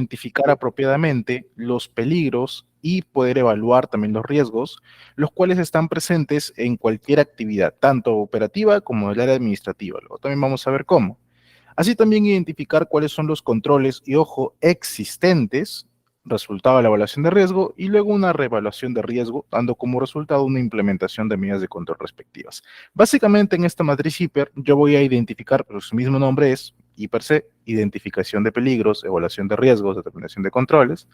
identificar apropiadamente los peligros y poder evaluar también los riesgos, los cuales están presentes en cualquier actividad, tanto operativa como en el área administrativa. Luego también vamos a ver cómo. Así también identificar cuáles son los controles y, ojo, existentes, resultado de la evaluación de riesgo, y luego una reevaluación de riesgo, dando como resultado una implementación de medidas de control respectivas. Básicamente en esta matriz hiper yo voy a identificar, pero su mismo nombre es hiper C, identificación de peligros, evaluación de riesgos, determinación de controles.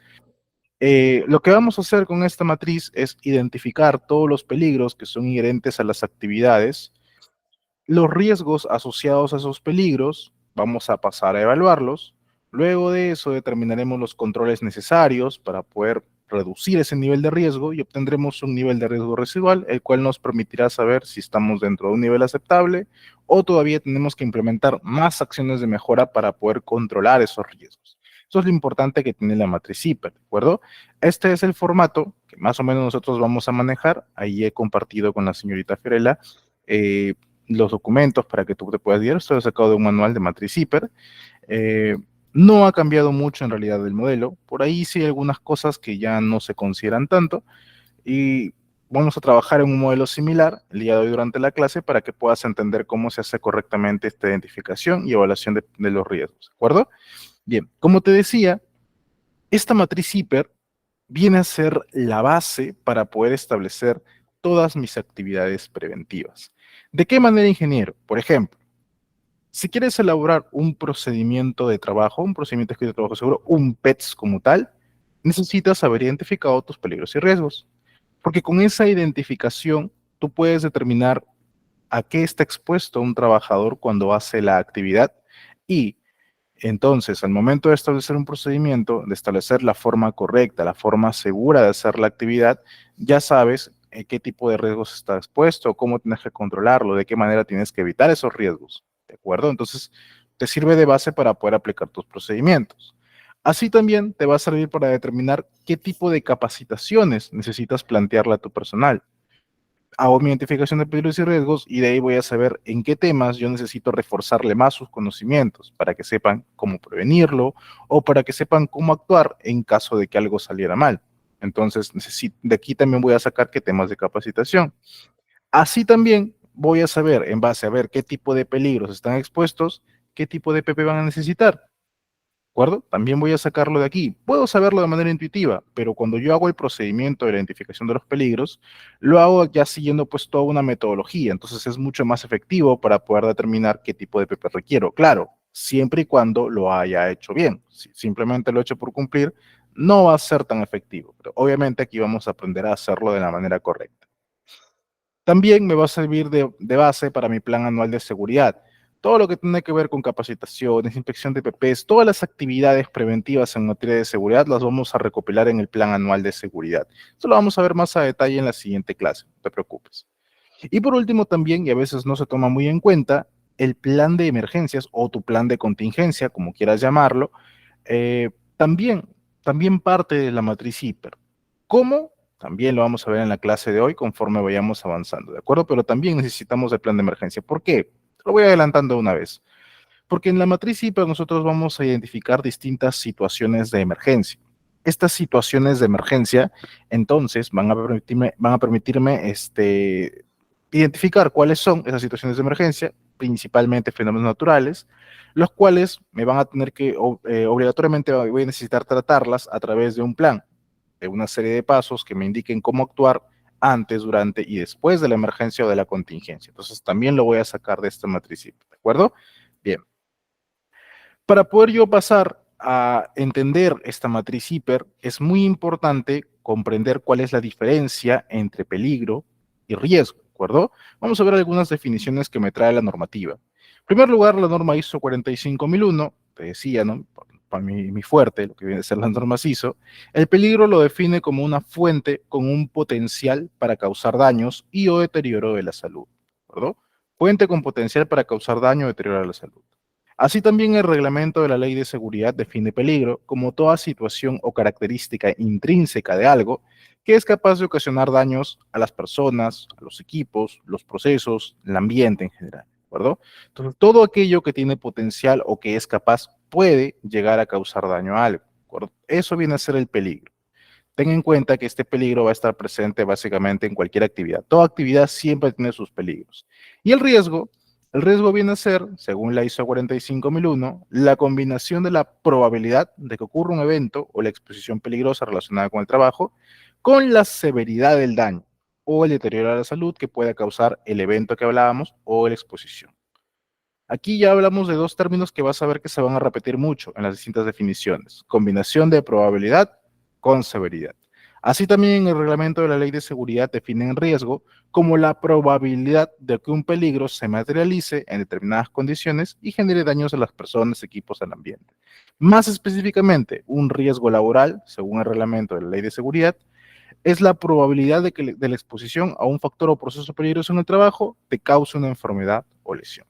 Lo que vamos a hacer con esta matriz es identificar todos los peligros que son inherentes a las actividades, los riesgos asociados a esos peligros, vamos a pasar a evaluarlos. Luego de eso determinaremos los controles necesarios para poder reducir ese nivel de riesgo y obtendremos un nivel de riesgo residual, el cual nos permitirá saber si estamos dentro de un nivel aceptable o todavía tenemos que implementar más acciones de mejora para poder controlar esos riesgos. Eso es lo importante que tiene la matriz hiper, ¿de acuerdo? Este es el formato que más o menos nosotros vamos a manejar. Ahí he compartido con la señorita Fiorella los documentos para que tú te puedas guiar. Esto lo he sacado de un manual de matriz hiper. No ha cambiado mucho en realidad el modelo. Por ahí sí hay algunas cosas que ya no se consideran tanto. Y vamos a trabajar en un modelo similar el día de hoy durante la clase para que puedas entender cómo se hace correctamente esta identificación y evaluación de los riesgos. ¿De acuerdo? Bien, como te decía, esta matriz hiper viene a ser la base para poder establecer todas mis actividades preventivas. ¿De qué manera, ingeniero? Por ejemplo, si quieres elaborar un procedimiento de trabajo, un procedimiento escrito de trabajo seguro, un PETS como tal, necesitas haber identificado tus peligros y riesgos. Porque con esa identificación, tú puedes determinar a qué está expuesto un trabajador cuando hace la actividad y entonces, al momento de establecer un procedimiento, de establecer la forma correcta, la forma segura de hacer la actividad, ya sabes qué tipo de riesgos está expuesto, cómo tienes que controlarlo, de qué manera tienes que evitar esos riesgos, ¿de acuerdo? Entonces, te sirve de base para poder aplicar tus procedimientos. Así también te va a servir para determinar qué tipo de capacitaciones necesitas plantearle a tu personal. Hago mi identificación de peligros y riesgos y de ahí voy a saber en qué temas yo necesito reforzarle más sus conocimientos para que sepan cómo prevenirlo o para que sepan cómo actuar en caso de que algo saliera mal. Entonces, de aquí también voy a sacar qué temas de capacitación. Así también voy a saber, en base a ver qué tipo de peligros están expuestos, qué tipo de PP van a necesitar. ¿De acuerdo? También voy a sacarlo de aquí. Puedo saberlo de manera intuitiva, pero cuando yo hago el procedimiento de la identificación de los peligros, lo hago ya siguiendo pues toda una metodología, entonces es mucho más efectivo para poder determinar qué tipo de PP requiero. Claro, siempre y cuando lo haya hecho bien. Si simplemente lo he hecho por cumplir, no va a ser tan efectivo, pero obviamente aquí vamos a aprender a hacerlo de la manera correcta. También me va a servir de base para mi plan anual de seguridad. Todo lo que tiene que ver con capacitaciones, inspección de PPs, todas las actividades preventivas en materia de seguridad las vamos a recopilar en el plan anual de seguridad. Esto lo vamos a ver más a detalle en la siguiente clase, no te preocupes. Y por último también, y a veces no se toma muy en cuenta, el plan de emergencias o tu plan de contingencia, como quieras llamarlo, eh, también, también parte de la matriz hiper. ¿Cómo? También lo vamos a ver en la clase de hoy conforme vayamos avanzando, ¿de acuerdo? Pero también necesitamos el plan de emergencia. ¿Por qué? Te lo voy adelantando una vez. Porque en la matriz hiper nosotros vamos a identificar distintas situaciones de emergencia. Estas situaciones de emergencia, entonces, van a permitirme identificar cuáles son esas situaciones de emergencia, principalmente fenómenos naturales, los cuales me van a tener que, obligatoriamente voy a necesitar tratarlas a través de un plan, de una serie de pasos que me indiquen cómo actuar antes, durante y después de la emergencia o de la contingencia. Entonces, también lo voy a sacar de esta matriz, ¿de acuerdo? Bien. Para poder yo pasar a entender esta matriz hiper, es muy importante comprender cuál es la diferencia entre peligro y riesgo, ¿de acuerdo? Vamos a ver algunas definiciones que me trae la normativa. En primer lugar, la norma ISO 45001, te decía, ¿no? Para mi fuerte, lo que viene a ser las normas ISO, el peligro lo define como una fuente con un potencial para causar daños y o deterioro de la salud, ¿de acuerdo? Fuente con potencial para causar daño o deterioro de la salud. Así también el reglamento de la Ley de Seguridad define peligro como toda situación o característica intrínseca de algo que es capaz de ocasionar daños a las personas, a los equipos, los procesos, el ambiente en general, ¿de acuerdo? Entonces, todo aquello que tiene potencial o que es capaz puede llegar a causar daño a algo. ¿Acuerdo? Eso viene a ser el peligro. Ten en cuenta que este peligro va a estar presente básicamente en cualquier actividad. Toda actividad siempre tiene sus peligros. Y el riesgo viene a ser, según la ISO 45001, la combinación de la probabilidad de que ocurra un evento o la exposición peligrosa relacionada con el trabajo con la severidad del daño o el deterioro de la salud que pueda causar el evento que hablábamos o la exposición. Aquí ya hablamos de dos términos que vas a ver que se van a repetir mucho en las distintas definiciones. Combinación de probabilidad con severidad. Así también en el reglamento de la ley de seguridad definen riesgo como la probabilidad de que un peligro se materialice en determinadas condiciones y genere daños a las personas, equipos, al ambiente. Más específicamente, un riesgo laboral, según el reglamento de la ley de seguridad, es la probabilidad de que de la exposición a un factor o proceso peligroso en el trabajo te cause una enfermedad o lesión.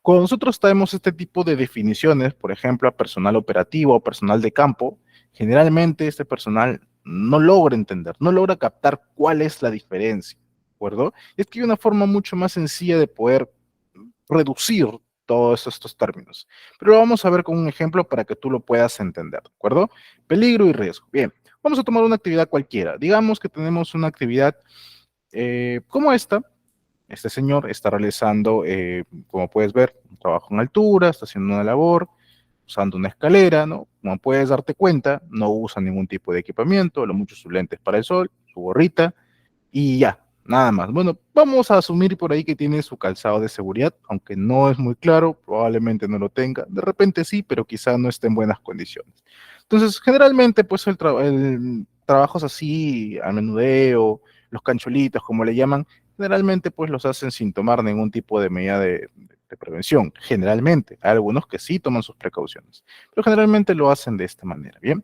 Cuando nosotros traemos este tipo de definiciones, por ejemplo, a personal operativo o personal de campo, generalmente este personal no logra entender, no logra captar cuál es la diferencia, ¿de acuerdo? Y es que hay una forma mucho más sencilla de poder reducir todos estos términos. Pero lo vamos a ver con un ejemplo para que tú lo puedas entender, ¿de acuerdo? Peligro y riesgo. Bien, vamos a tomar una actividad cualquiera. Digamos que tenemos una actividad como esta. Este señor está realizando, como puedes ver, un trabajo en altura, está haciendo una labor, usando una escalera, ¿no? Como puedes darte cuenta, no usa ningún tipo de equipamiento, lo mucho sus lentes para el sol, su gorrita, y ya, nada más. Bueno, vamos a asumir por ahí que tiene su calzado de seguridad, aunque no es muy claro, probablemente no lo tenga, de repente sí, pero quizá no esté en buenas condiciones. Entonces, generalmente, pues el trabajos así, a menudeo, los cancholitos, como le llaman, generalmente pues los hacen sin tomar ningún tipo de medida de prevención, generalmente. Hay algunos que sí toman sus precauciones, pero generalmente lo hacen de esta manera, ¿bien?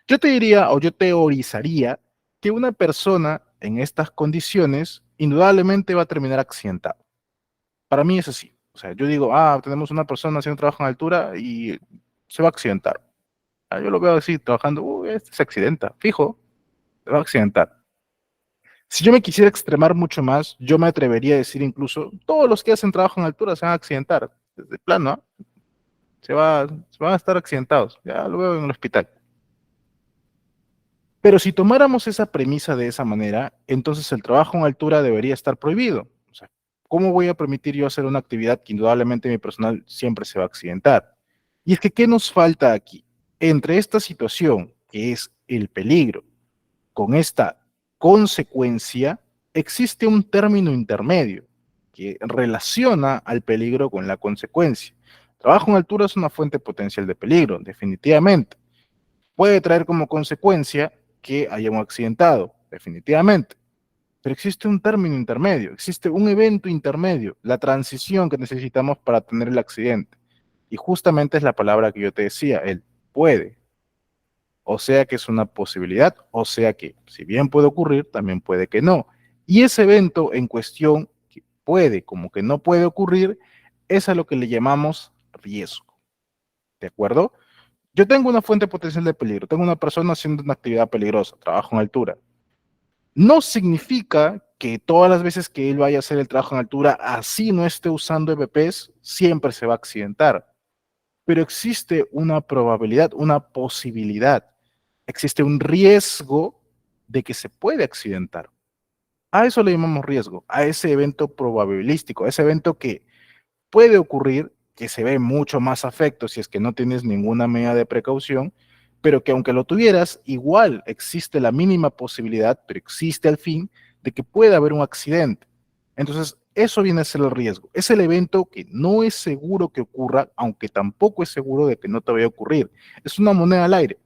Yo te diría o yo teorizaría que una persona en estas condiciones indudablemente va a terminar accidentado. Para mí es así. O sea, yo digo, tenemos una persona haciendo trabajo en altura y se va a accidentar. Yo lo veo así, trabajando, este se accidenta, fijo, se va a accidentar. Si yo me quisiera extremar mucho más, yo me atrevería a decir incluso, todos los que hacen trabajo en altura se van a accidentar. Desde plano, ¿ah? Se van a estar accidentados. Ya lo veo en el hospital. Pero si tomáramos esa premisa de esa manera, entonces el trabajo en altura debería estar prohibido. O sea, ¿cómo voy a permitir yo hacer una actividad que indudablemente mi personal siempre se va a accidentar? Y es que, ¿qué nos falta aquí? Entre esta situación, que es el peligro, con esta consecuencia, existe un término intermedio que relaciona al peligro con la consecuencia. Trabajo en altura es una fuente potencial de peligro, definitivamente. Puede traer como consecuencia que haya un accidentado, definitivamente. Pero existe un término intermedio, existe un evento intermedio, la transición que necesitamos para tener el accidente. Y justamente es la palabra que yo te decía, el puede. O sea que es una posibilidad, o sea que si bien puede ocurrir, también puede que no. Y ese evento en cuestión, que puede como que no puede ocurrir, es a lo que le llamamos riesgo. ¿De acuerdo? Yo tengo una fuente potencial de peligro, tengo una persona haciendo una actividad peligrosa, trabajo en altura. No significa que todas las veces que él vaya a hacer el trabajo en altura, así no esté usando EVPs, siempre se va a accidentar. Pero existe una probabilidad, una posibilidad, existe un riesgo de que se puede accidentar. A eso le llamamos riesgo, a ese evento probabilístico, a ese evento que puede ocurrir, que se ve mucho más afecto si es que no tienes ninguna medida de precaución, pero que aunque lo tuvieras, igual existe la mínima posibilidad, pero existe al fin, de que pueda haber un accidente. Entonces, eso viene a ser el riesgo. Es el evento que no es seguro que ocurra, aunque tampoco es seguro de que no te vaya a ocurrir. Es una moneda al aire.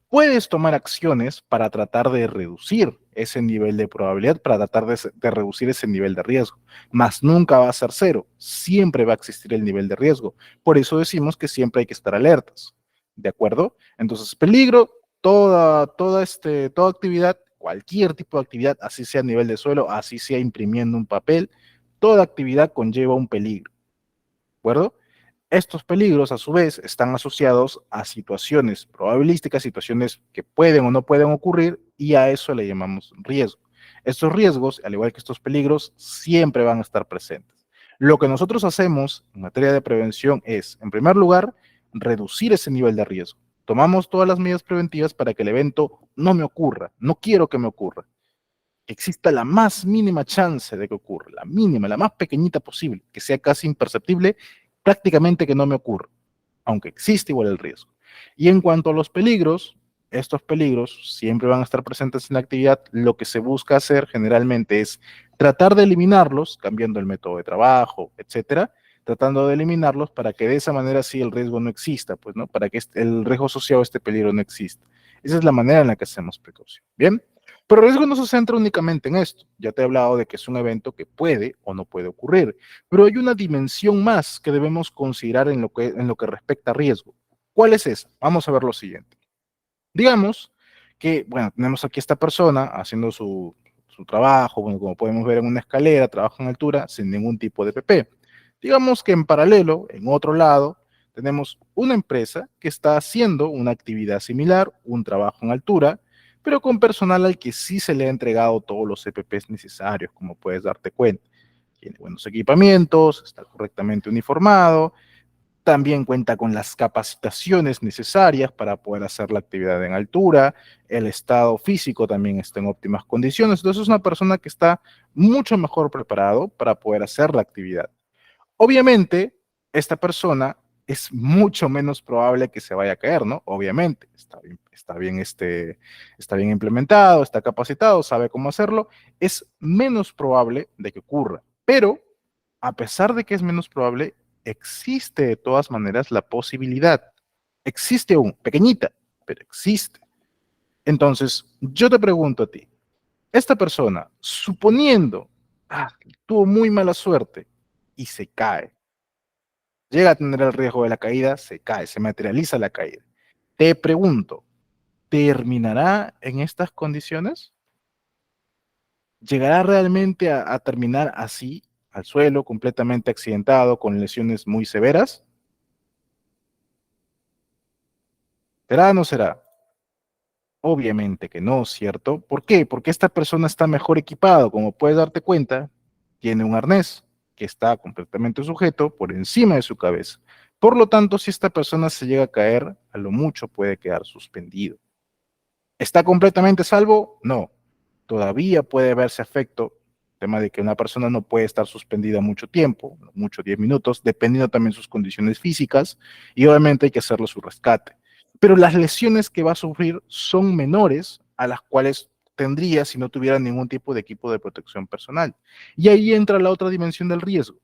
Puedes tomar acciones para tratar de reducir ese nivel de probabilidad, para tratar de reducir ese nivel de riesgo, mas nunca va a ser cero, siempre va a existir el nivel de riesgo. Por eso decimos que siempre hay que estar alertas, ¿de acuerdo? Entonces, peligro, toda actividad, cualquier tipo de actividad, así sea a nivel de suelo, así sea imprimiendo un papel, toda actividad conlleva un peligro, ¿de acuerdo? Estos peligros, a su vez, están asociados a situaciones probabilísticas, situaciones que pueden o no pueden ocurrir, y a eso le llamamos riesgo. Estos riesgos, al igual que estos peligros, siempre van a estar presentes. Lo que nosotros hacemos en materia de prevención es, en primer lugar, reducir ese nivel de riesgo. Tomamos todas las medidas preventivas para que el evento no me ocurra. No quiero que me ocurra. Que exista la más mínima chance de que ocurra, la mínima, la más pequeñita posible, que sea casi imperceptible, prácticamente que no me ocurra, aunque existe igual el riesgo. Y en cuanto a los peligros, estos peligros siempre van a estar presentes en la actividad. Lo que se busca hacer generalmente es tratar de eliminarlos, cambiando el método de trabajo, etcétera, tratando de eliminarlos para que de esa manera sí el riesgo no exista, pues, ¿no? Para que el riesgo asociado a este peligro no exista. Esa es la manera en la que hacemos precaución. Bien. Pero el riesgo no se centra únicamente en esto. Ya te he hablado de que es un evento que puede o no puede ocurrir, pero hay una dimensión más que debemos considerar en lo que respecta a riesgo. ¿Cuál es esa? Vamos a ver lo siguiente. Digamos que, bueno, tenemos aquí a esta persona haciendo su trabajo, bueno, como podemos ver en una escalera, trabajo en altura, sin ningún tipo de PP. Digamos que en paralelo, en otro lado, tenemos una empresa que está haciendo una actividad similar, un trabajo en altura, pero con personal al que sí se le ha entregado todos los EPPs necesarios, como puedes darte cuenta. Tiene buenos equipamientos, está correctamente uniformado, también cuenta con las capacitaciones necesarias para poder hacer la actividad en altura, el estado físico también está en óptimas condiciones, entonces es una persona que está mucho mejor preparado para poder hacer la actividad. Obviamente, esta persona es mucho menos probable que se vaya a caer, ¿no? Obviamente, está bien implementado, está capacitado, sabe cómo hacerlo, es menos probable de que ocurra, pero a pesar de que es menos probable, existe de todas maneras la posibilidad. Existe aún, pequeñita, pero existe. Entonces, yo te pregunto a ti, esta persona, suponiendo, tuvo muy mala suerte y se cae, llega a tener el riesgo de la caída, se cae, se materializa la caída. Te pregunto, ¿terminará en estas condiciones? ¿Llegará realmente a terminar así, al suelo, completamente accidentado, con lesiones muy severas? ¿Será o no será? Obviamente que no, ¿cierto? ¿Por qué? Porque esta persona está mejor equipado, como puedes darte cuenta, tiene un arnés que está completamente sujeto por encima de su cabeza. Por lo tanto, si esta persona se llega a caer, a lo mucho puede quedar suspendido. ¿Está completamente salvo? No. Todavía puede verse afecto. Tema de que una persona no puede estar suspendida mucho tiempo, mucho 10 minutos, dependiendo también de sus condiciones físicas, y obviamente hay que hacerle su rescate. Pero las lesiones que va a sufrir son menores a las cuales tendría si no tuviera ningún tipo de equipo de protección personal. Y ahí entra la otra dimensión del riesgo.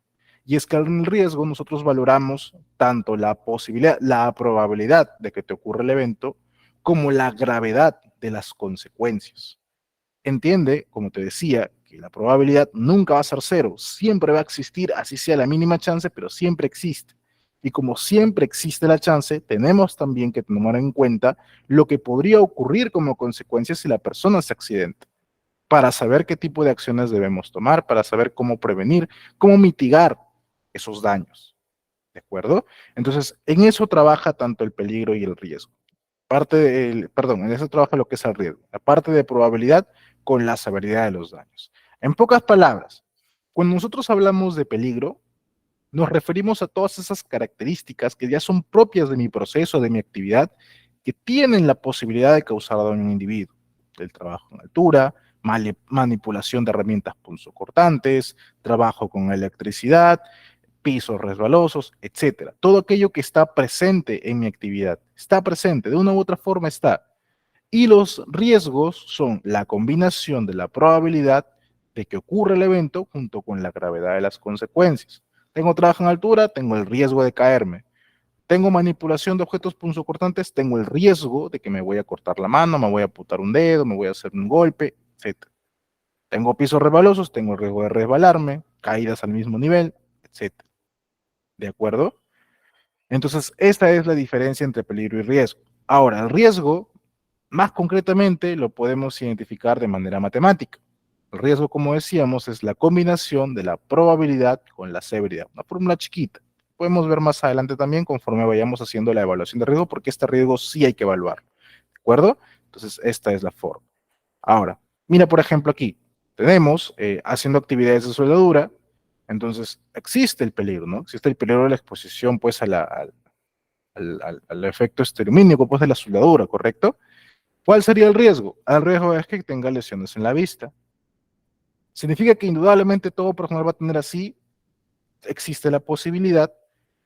Y es que en el riesgo nosotros valoramos tanto la posibilidad, la probabilidad de que te ocurra el evento, como la gravedad de las consecuencias. Entiende, como te decía, que la probabilidad nunca va a ser cero, siempre va a existir, así sea la mínima chance, pero siempre existe. Y como siempre existe la chance, tenemos también que tomar en cuenta lo que podría ocurrir como consecuencia si la persona se accidenta, para saber qué tipo de acciones debemos tomar, para saber cómo prevenir, cómo mitigar esos daños. ¿De acuerdo? Entonces, en eso trabaja tanto el peligro y el riesgo. Perdón, en eso trabaja lo que es el riesgo, la parte de probabilidad con la severidad de los daños. En pocas palabras, cuando nosotros hablamos de peligro, nos referimos a todas esas características que ya son propias de mi proceso, de mi actividad, que tienen la posibilidad de causar daño a un individuo. El trabajo en altura, manipulación de herramientas punzocortantes, trabajo con electricidad, pisos resbalosos, etcétera. Todo aquello que está presente en mi actividad, está presente, de una u otra forma está. Y los riesgos son la combinación de la probabilidad de que ocurra el evento junto con la gravedad de las consecuencias. Tengo trabajo en altura, tengo el riesgo de caerme. Tengo manipulación de objetos punzocortantes, tengo el riesgo de que me voy a cortar la mano, me voy a apuntar un dedo, me voy a hacer un golpe, etcétera. Tengo pisos resbalosos, tengo el riesgo de resbalarme, caídas al mismo nivel, etcétera. ¿De acuerdo? Entonces, esta es la diferencia entre peligro y riesgo. Ahora, el riesgo, más concretamente, lo podemos identificar de manera matemática. El riesgo, como decíamos, es la combinación de la probabilidad con la severidad. Una fórmula chiquita. Podemos ver más adelante también conforme vayamos haciendo la evaluación de riesgo, porque este riesgo sí hay que evaluar. ¿De acuerdo? Entonces, esta es la forma. Ahora, mira, por ejemplo, aquí tenemos haciendo actividades de soldadura, entonces existe el peligro, ¿no? Existe el peligro de la exposición, pues, al al efecto lumínico pues, de la soldadura, ¿correcto? ¿Cuál sería el riesgo? El riesgo es que tenga lesiones en la vista. ¿Significa que indudablemente todo personal va a tener así? Existe la posibilidad,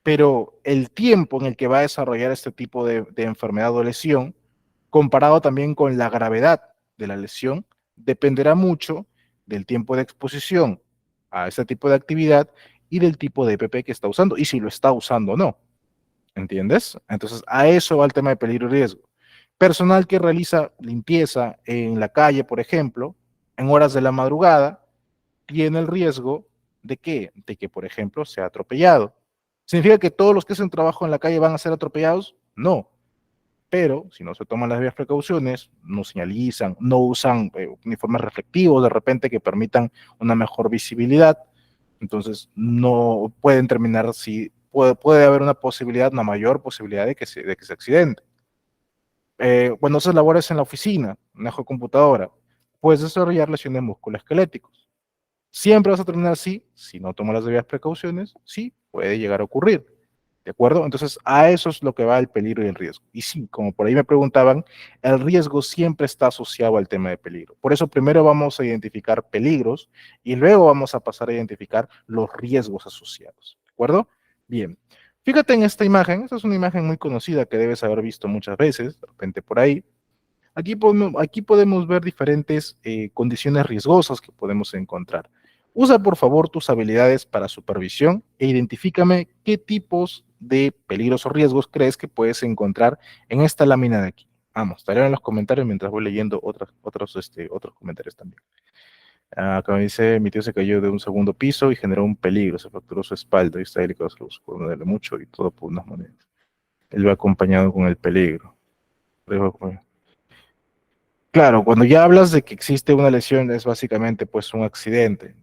pero el tiempo en el que va a desarrollar este tipo de enfermedad o lesión, comparado también con la gravedad de la lesión, dependerá mucho del tiempo de exposición a este tipo de actividad y del tipo de EPP que está usando y si lo está usando o no. ¿Entiendes? Entonces, a eso va el tema de peligro y riesgo. Personal que realiza limpieza en la calle, por ejemplo, en horas de la madrugada, tiene el riesgo de que, por ejemplo, sea atropellado. ¿Significa que todos los que hacen trabajo en la calle van a ser atropellados? No, pero si no se toman las debidas precauciones, no señalizan, no usan uniformes reflectivos de repente que permitan una mejor visibilidad, entonces no pueden terminar si puede haber una posibilidad, una mayor posibilidad de que se accidente. Cuando haces labores en la oficina, bajo computadora, puedes desarrollar lesiones musculoesqueléticos. Siempre vas a terminar así, si no tomas las debidas precauciones, sí, puede llegar a ocurrir. ¿De acuerdo? Entonces, a eso es lo que va el peligro y el riesgo. Y sí, como por ahí me preguntaban, el riesgo siempre está asociado al tema de peligro. Por eso primero vamos a identificar peligros y luego vamos a pasar a identificar los riesgos asociados. ¿De acuerdo? Bien. Fíjate en esta imagen, esta es una imagen muy conocida que debes haber visto muchas veces, de repente por ahí. Aquí podemos ver diferentes condiciones riesgosas que podemos encontrar. Usa por favor tus habilidades para supervisión e identifícame qué tipos de peligros o riesgos crees que puedes encontrar en esta lámina de aquí. Vamos, estaré en los comentarios mientras voy leyendo otros comentarios también. Acá me dice, mi tío se cayó de un segundo piso y generó un peligro, se fracturó su espalda y está delicado de salud, puede dolerle mucho y todo por unas monedas. Él va acompañado con el peligro. Claro, cuando ya hablas de que existe una lesión, es básicamente pues un accidente.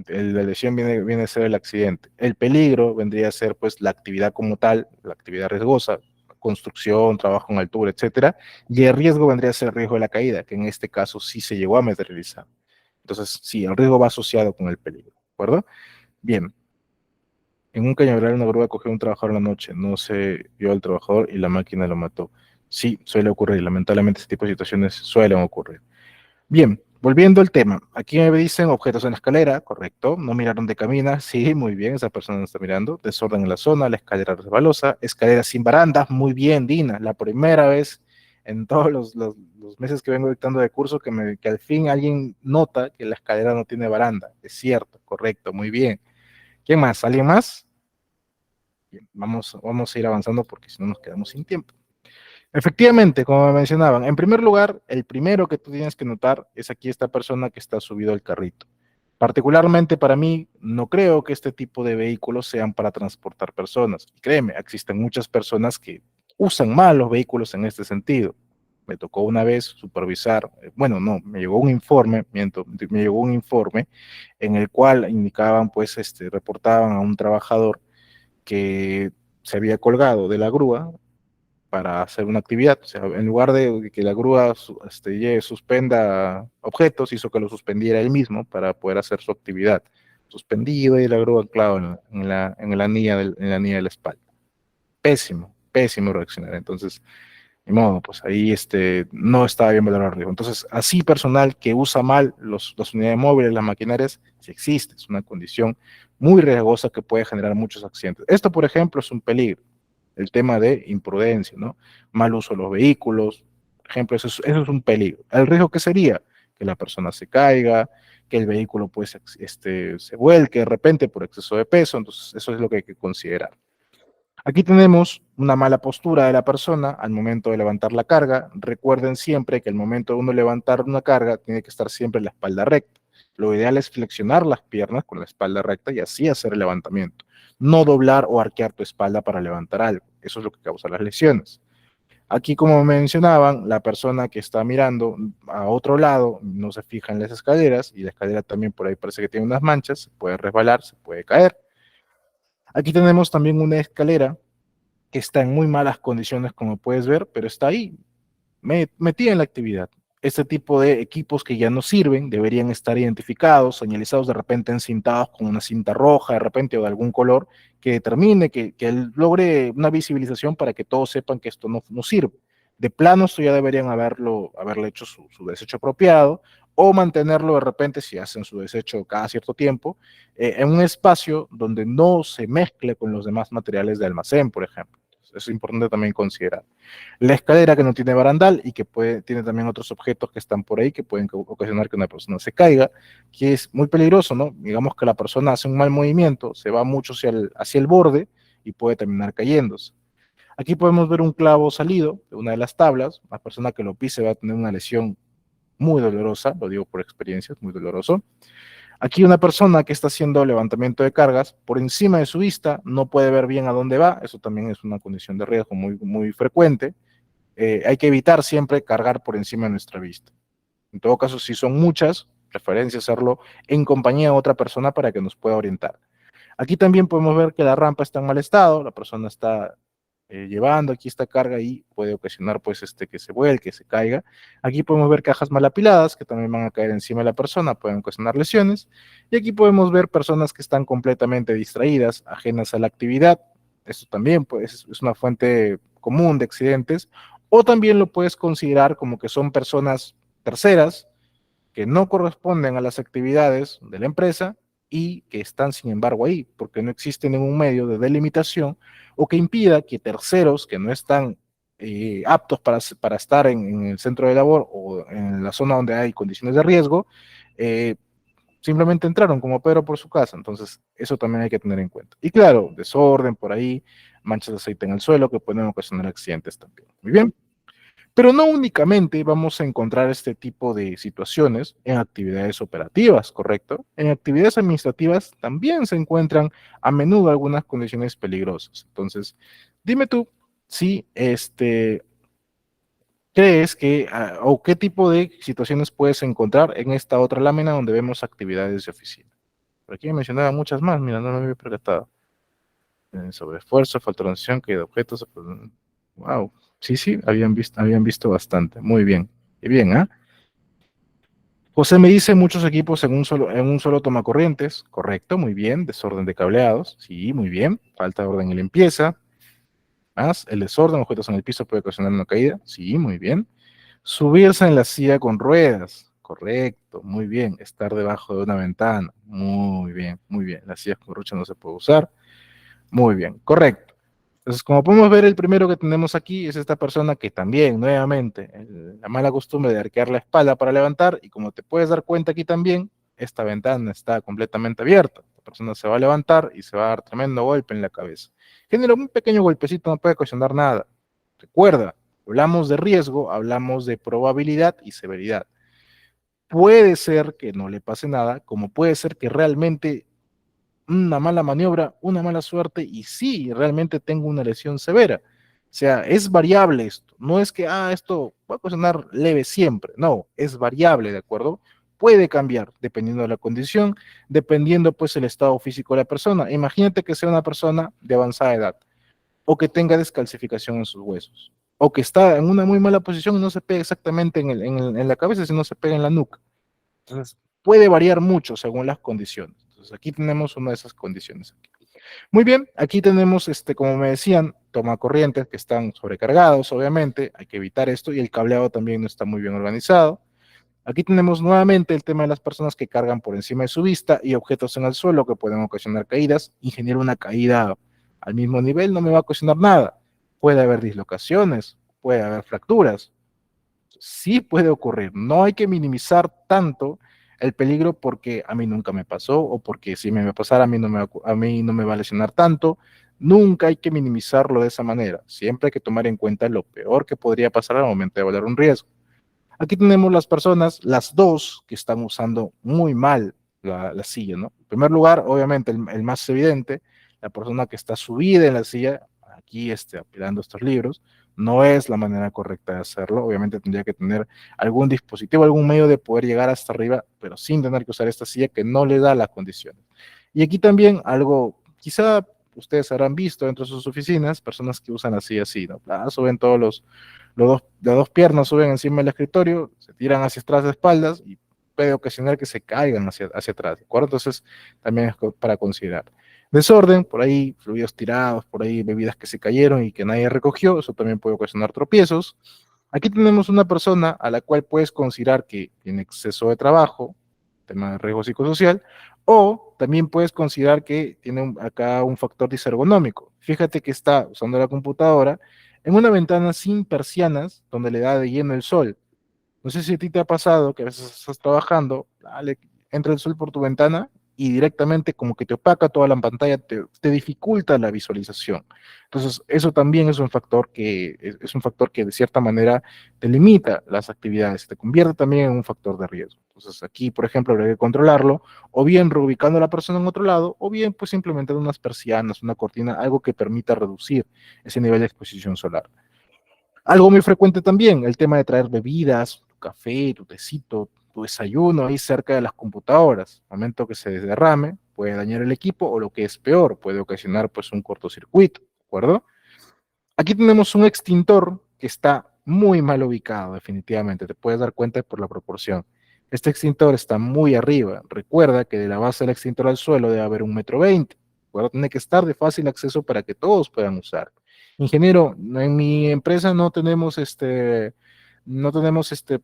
La lesión viene a ser el accidente. El peligro vendría a ser pues la actividad como tal, la actividad riesgosa, construcción, trabajo en altura, etcétera. Y el riesgo vendría a ser el riesgo de la caída, que en este caso sí se llegó a materializar. Entonces, sí, el riesgo va asociado con el peligro, ¿de acuerdo? Bien. En un cañaveral una grúa cogió a un trabajador en la noche, no se vio al trabajador y la máquina lo mató. Sí, suele ocurrir, lamentablemente este tipo de situaciones suelen ocurrir. Bien, volviendo al tema, aquí me dicen objetos en la escalera, correcto, no mirar dónde camina, sí, muy bien, esa persona no está mirando, desorden en la zona, la escalera resbalosa, escalera sin barandas, muy bien, Dina, la primera vez en todos los meses que vengo dictando de curso que al fin alguien nota que la escalera no tiene baranda, es cierto, correcto, muy bien. ¿Quién más? ¿Alguien más? Bien, vamos a ir avanzando porque si no nos quedamos sin tiempo. Efectivamente, como me mencionaban, en primer lugar, el primero que tú tienes que notar es aquí esta persona que está subido al carrito. Particularmente para mí, no creo que este tipo de vehículos sean para transportar personas. Y créeme, existen muchas personas que usan mal los vehículos en este sentido. Me tocó una vez supervisar, bueno, no, me llegó un informe, me llegó un informe en el cual indicaban, pues, reportaban a un trabajador que se había colgado de la grúa para hacer una actividad. O sea, en lugar de que la grúa suspenda objetos, hizo que lo suspendiera él mismo para poder hacer su actividad. Suspendido y la grúa anclado en la anilla de la espalda. Pésimo, pésimo reaccionar. Entonces, ni modo, pues ahí no estaba bien valorado el riesgo. Entonces, así personal que usa mal las unidades móviles, las maquinarias, sí existe, es una condición muy riesgosa que puede generar muchos accidentes. Esto, por ejemplo, es un peligro, el tema de imprudencia, ¿no? Mal uso de los vehículos, por ejemplo, eso es un peligro. ¿El riesgo qué sería? Que la persona se caiga, que el vehículo pues, se vuelque de repente por exceso de peso, entonces eso es lo que hay que considerar. Aquí tenemos una mala postura de la persona al momento de levantar la carga. Recuerden siempre que al momento de uno levantar una carga tiene que estar siempre la espalda recta. Lo ideal es flexionar las piernas con la espalda recta y así hacer el levantamiento. No doblar o arquear tu espalda para levantar algo. Eso es lo que causa las lesiones. Aquí, como mencionaban, la persona que está mirando a otro lado no se fija en las escaleras y la escalera también por ahí parece que tiene unas manchas, se puede resbalar, se puede caer. Aquí tenemos también una escalera que está en muy malas condiciones, como puedes ver, pero está ahí, metida en la actividad. Este tipo de equipos que ya no sirven deberían estar identificados, señalizados, de repente encintados con una cinta roja, de repente, o de algún color que determine, que él logre una visibilización para que todos sepan que esto no sirve. De plano, esto ya deberían haberle hecho su desecho apropiado, o mantenerlo de repente, si hacen su desecho cada cierto tiempo, en un espacio donde no se mezcle con los demás materiales de almacén, por ejemplo. Es importante también considerar. La escalera que no tiene barandal y que tiene también otros objetos que están por ahí que pueden ocasionar que una persona se caiga, que es muy peligroso, ¿no? Digamos que la persona hace un mal movimiento, se va mucho hacia el borde y puede terminar cayéndose. Aquí podemos ver un clavo salido de una de las tablas. La persona que lo pise va a tener una lesión muy dolorosa, lo digo por experiencia, es muy doloroso. Aquí una persona que está haciendo levantamiento de cargas, por encima de su vista, no puede ver bien a dónde va, eso también es una condición de riesgo muy frecuente. Hay que evitar siempre cargar por encima de nuestra vista. En todo caso, si son muchas, preferencia hacerlo en compañía de otra persona para que nos pueda orientar. Aquí también podemos ver que la rampa está en mal estado, la persona está llevando aquí esta carga y puede ocasionar pues que se vuelque, que se caiga. Aquí podemos ver cajas mal apiladas que también van a caer encima de la persona, pueden ocasionar lesiones. Y aquí podemos ver personas que están completamente distraídas, ajenas a la actividad. Esto también pues, es una fuente común de accidentes. O también lo puedes considerar como que son personas terceras que no corresponden a las actividades de la empresa y que están, sin embargo, ahí, porque no existe ningún medio de delimitación o que impida que terceros que no están aptos para estar en el centro de labor o en la zona donde hay condiciones de riesgo, eh, simplemente entraron como Pedro por su casa. Entonces, eso también hay que tener en cuenta. Y claro, desorden por ahí, manchas de aceite en el suelo que pueden ocasionar accidentes también. Muy bien. Pero no únicamente vamos a encontrar este tipo de situaciones en actividades operativas, ¿correcto? En actividades administrativas también se encuentran a menudo algunas condiciones peligrosas. Entonces, dime tú si crees que, o qué tipo de situaciones puedes encontrar en esta otra lámina donde vemos actividades de oficina. Por aquí me mencionaba muchas más, mira, no me había percatado. Sobre esfuerzo, falta de organización, que de objetos. Wow, sí, sí, habían visto bastante. Muy bien. Y bien, ¿ah? José me dice muchos equipos en un solo tomacorrientes. Correcto, muy bien. Desorden de cableados. Sí, muy bien. Falta de orden y limpieza. Más, el desorden, objetos en el piso puede ocasionar una caída. Sí, muy bien. Subirse en la silla con ruedas. Correcto, muy bien. Estar debajo de una ventana. Muy bien, muy bien. Las sillas con ruedas no se puede usar. Muy bien, correcto. Entonces, como podemos ver, el primero que tenemos aquí es esta persona que también, nuevamente, la mala costumbre de arquear la espalda para levantar, y como te puedes dar cuenta aquí también, esta ventana está completamente abierta. La persona se va a levantar y se va a dar tremendo golpe en la cabeza. Genera un pequeño golpecito, no puede ocasionar nada. Recuerda, hablamos de riesgo, hablamos de probabilidad y severidad. Puede ser que no le pase nada, como puede ser que realmente una mala maniobra, una mala suerte y sí, realmente tengo una lesión severa. O sea, es variable esto. No es que, esto va a ocasionar leve siempre. No, es variable, ¿de acuerdo? Puede cambiar dependiendo de la condición, dependiendo pues el estado físico de la persona. Imagínate que sea una persona de avanzada edad o que tenga descalcificación en sus huesos o que está en una muy mala posición y no se pega exactamente en la cabeza, sino se pega en la nuca. Entonces, puede variar mucho según las condiciones. Entonces, aquí tenemos una de esas condiciones. Muy bien, aquí tenemos, como me decían, tomacorrientes que están sobrecargados, obviamente, hay que evitar esto, y el cableado también no está muy bien organizado. Aquí tenemos nuevamente el tema de las personas que cargan por encima de su vista y objetos en el suelo que pueden ocasionar caídas. Ingeniero, una caída al mismo nivel no me va a ocasionar nada. Puede haber dislocaciones, puede haber fracturas, sí puede ocurrir. No hay que minimizar tanto el peligro porque a mí nunca me pasó o porque si me va a pasar a mí a mí no me va a lesionar tanto. Nunca hay que minimizarlo de esa manera. Siempre hay que tomar en cuenta lo peor que podría pasar al momento de evaluar un riesgo. Aquí tenemos las personas, las dos, que están usando muy mal la silla, ¿no? En primer lugar, obviamente, el más evidente, la persona que está subida en la silla, aquí apilando estos libros, no es la manera correcta de hacerlo. Obviamente tendría que tener algún dispositivo, algún medio de poder llegar hasta arriba, pero sin tener que usar esta silla que no le da las condiciones. Y aquí también algo, quizá ustedes habrán visto dentro de sus oficinas, personas que usan la silla así, ¿no? Suben todos las dos piernas suben encima del escritorio, se tiran hacia atrás de espaldas y puede ocasionar que se caigan hacia atrás, ¿de acuerdo? Entonces, también es para considerar. Desorden, por ahí fluidos tirados, por ahí bebidas que se cayeron y que nadie recogió, eso también puede ocasionar tropiezos. Aquí tenemos una persona a la cual puedes considerar que tiene exceso de trabajo, tema de riesgo psicosocial, o también puedes considerar que tiene acá un factor disergonómico. Fíjate que está usando la computadora en una ventana sin persianas donde le da de lleno el sol. No sé si a ti te ha pasado que a veces estás trabajando, dale, entra el sol por tu ventana y directamente como que te opaca toda la pantalla, te dificulta la visualización. Entonces, eso también es un factor es un factor que de cierta manera te limita las actividades, te convierte también en un factor de riesgo. Entonces, aquí, por ejemplo, habría que controlarlo, o bien reubicando a la persona en otro lado, o bien pues implementando unas persianas, una cortina, algo que permita reducir ese nivel de exposición solar. Algo muy frecuente también, el tema de traer bebidas, tu café, tu tecito, tu desayuno ahí cerca de las computadoras. Momento que se derrame, puede dañar el equipo o lo que es peor, puede ocasionar pues un cortocircuito, ¿de acuerdo? Aquí tenemos un extintor que está muy mal ubicado, definitivamente, te puedes dar cuenta por la proporción. Este extintor está muy arriba. Recuerda que de la base del extintor al suelo debe haber 1,20 m. ¿De tiene que estar de fácil acceso para que todos puedan usar. Ingeniero, en mi empresa no tenemos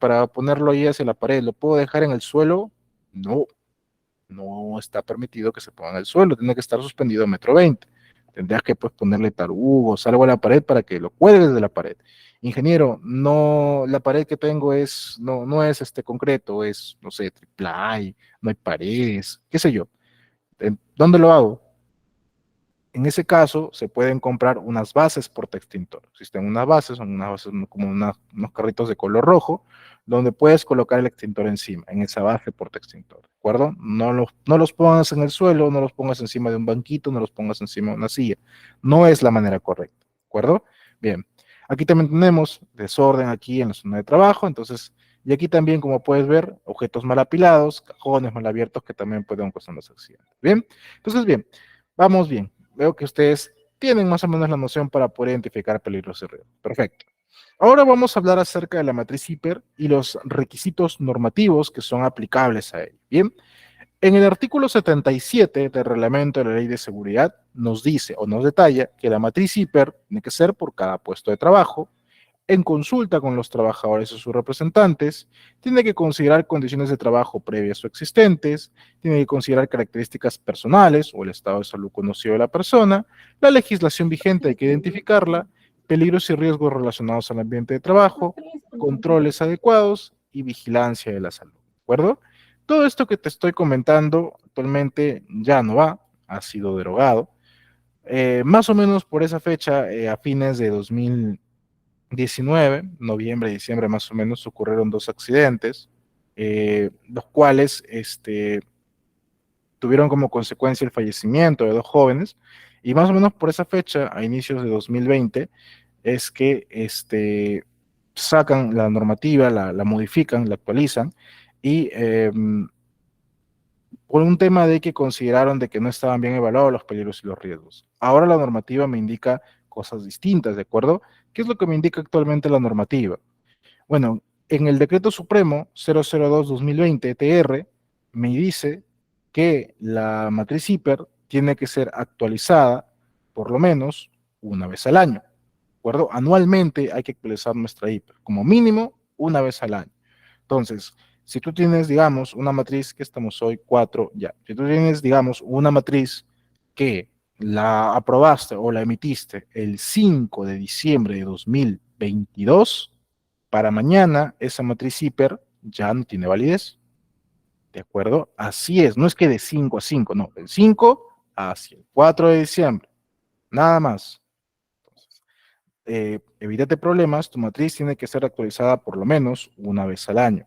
para ponerlo ahí hacia la pared. ¿Lo puedo dejar en el suelo? No, no está permitido que se ponga en el suelo, tiene que estar suspendido a 1,20 m. Tendrías que pues ponerle tarugos, algo a la pared para que lo cuelgues de la pared. Ingeniero, no, la pared que tengo no es concreto, es, no sé, triple, no hay paredes, qué sé yo. ¿Dónde lo hago? En ese caso, se pueden comprar unas bases portaextintor. Existen unas bases, son unas bases como unos carritos de color rojo, donde puedes colocar el extintor encima, en esa base portaextintor, ¿de acuerdo? No los pongas en el suelo, no los pongas encima de un banquito, no los pongas encima de una silla. No es la manera correcta, ¿de acuerdo? Bien. Aquí también tenemos desorden aquí en la zona de trabajo, entonces, y aquí también, como puedes ver, objetos mal apilados, cajones mal abiertos que también pueden causar los accidentes. Bien, entonces, bien, vamos bien. Veo que ustedes tienen más o menos la noción para poder identificar peligros de riesgo. Perfecto. Ahora vamos a hablar acerca de la matriz Hiper y los requisitos normativos que son aplicables a ella. Bien, en el artículo 77 del reglamento de la Ley de Seguridad nos dice o nos detalla que la matriz Hiper tiene que ser por cada puesto de trabajo, en consulta con los trabajadores o sus representantes, tiene que considerar condiciones de trabajo previas o existentes, tiene que considerar características personales o el estado de salud conocido de la persona, la legislación vigente hay que identificarla, peligros y riesgos relacionados al ambiente de trabajo, controles adecuados y vigilancia de la salud. ¿De acuerdo? Todo esto que te estoy comentando actualmente ya no va, ha sido derogado. Más o menos por esa fecha, a fines de 2019, noviembre, diciembre más o menos, ocurrieron dos accidentes, los cuales tuvieron como consecuencia el fallecimiento de dos jóvenes, y más o menos por esa fecha, a inicios de 2020, es que sacan la normativa, la modifican, la actualizan, y por un tema de que consideraron de que no estaban bien evaluados los peligros y los riesgos. Ahora la normativa me indica cosas distintas, ¿de acuerdo? ¿Qué es lo que me indica actualmente la normativa? Bueno, en el Decreto Supremo 002-2020 TR me dice que la matriz hiper tiene que ser actualizada por lo menos una vez al año, ¿de acuerdo? Anualmente hay que actualizar nuestra hiper, como mínimo una vez al año. Entonces, si tú tienes, digamos, una matriz, que estamos hoy 4 ya, si tú tienes, digamos, una matriz que la aprobaste o la emitiste el 5 de diciembre de 2022, para mañana esa matriz hiper ya no tiene validez. ¿De acuerdo? Así es, no es que de 5 a 5, no, del 5 hacia el 4 de diciembre, nada más. Entonces, evítate problemas, tu matriz tiene que ser actualizada por lo menos una vez al año.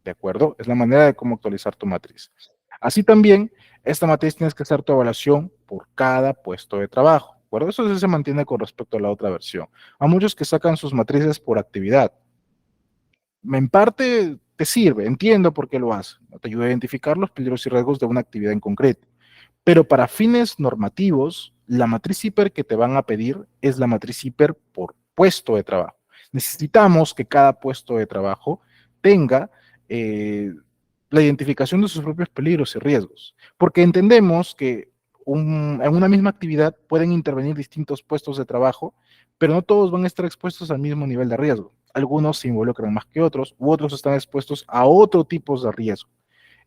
¿De acuerdo? Es la manera de cómo actualizar tu matriz. Así también, esta matriz tienes que hacer tu evaluación por cada puesto de trabajo. ¿De acuerdo? Eso sí se mantiene con respecto a la otra versión. Hay muchos que sacan sus matrices por actividad. En parte te sirve, entiendo por qué lo hace, ¿no? Te ayuda a identificar los peligros y riesgos de una actividad en concreto. Pero para fines normativos, la matriz hiper que te van a pedir es la matriz hiper por puesto de trabajo. Necesitamos que cada puesto de trabajo tenga eh, la identificación de sus propios peligros y riesgos, porque entendemos que en una misma actividad pueden intervenir distintos puestos de trabajo, pero no todos van a estar expuestos al mismo nivel de riesgo. Algunos se involucran más que otros, u otros están expuestos a otro tipo de riesgo.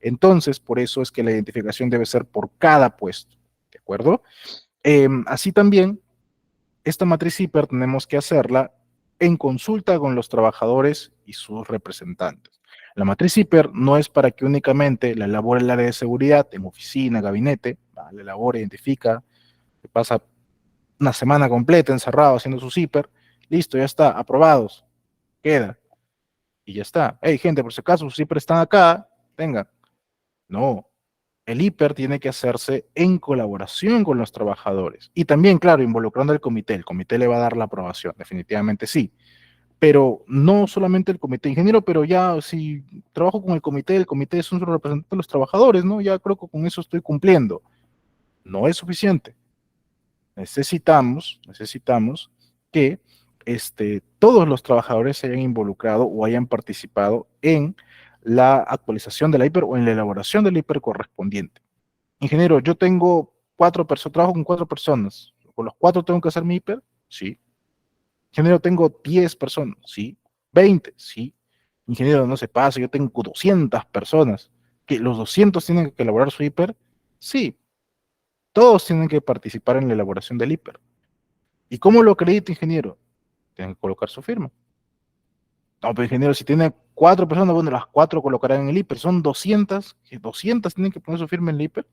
Entonces, por eso es que la identificación debe ser por cada puesto, ¿de acuerdo? Así también, esta matriz hiper tenemos que hacerla en consulta con los trabajadores y sus representantes. La matriz hiper no es para que únicamente la elabore el área de seguridad en oficina, gabinete, la elabora, identifica, que pasa una semana completa encerrado haciendo sus hiper, listo, ya está, aprobados, queda, y ya está. Hey, gente, por si acaso sus hiper están acá, tengan. No, el hiper tiene que hacerse en colaboración con los trabajadores y también, claro, involucrando al comité. El comité le va a dar la aprobación, definitivamente sí, pero no solamente el comité ingeniero, pero ya si trabajo con el comité es un representante de los trabajadores, ¿no? Ya creo que con eso estoy cumpliendo. No es suficiente. Necesitamos que todos los trabajadores se hayan involucrado o hayan participado en la actualización de la hiper o en la elaboración del hiper correspondiente. Ingeniero, yo tengo 4 personas, trabajo con 4 personas. ¿Con los 4 tengo que hacer mi hiper? Sí. Ingeniero, tengo 10 personas. Sí. 20, sí. Ingeniero, no se pase, yo tengo 200 personas. ¿Que los 200 tienen que elaborar su hiper? Sí. Todos tienen que participar en la elaboración del hiper. ¿Y cómo lo acredita, ingeniero? Tienen que colocar su firma. No, pero ingeniero, si tiene 4 personas, bueno, las 4 colocarán en el hiper. Son 200, que 200 tienen que poner su firma en el hiper.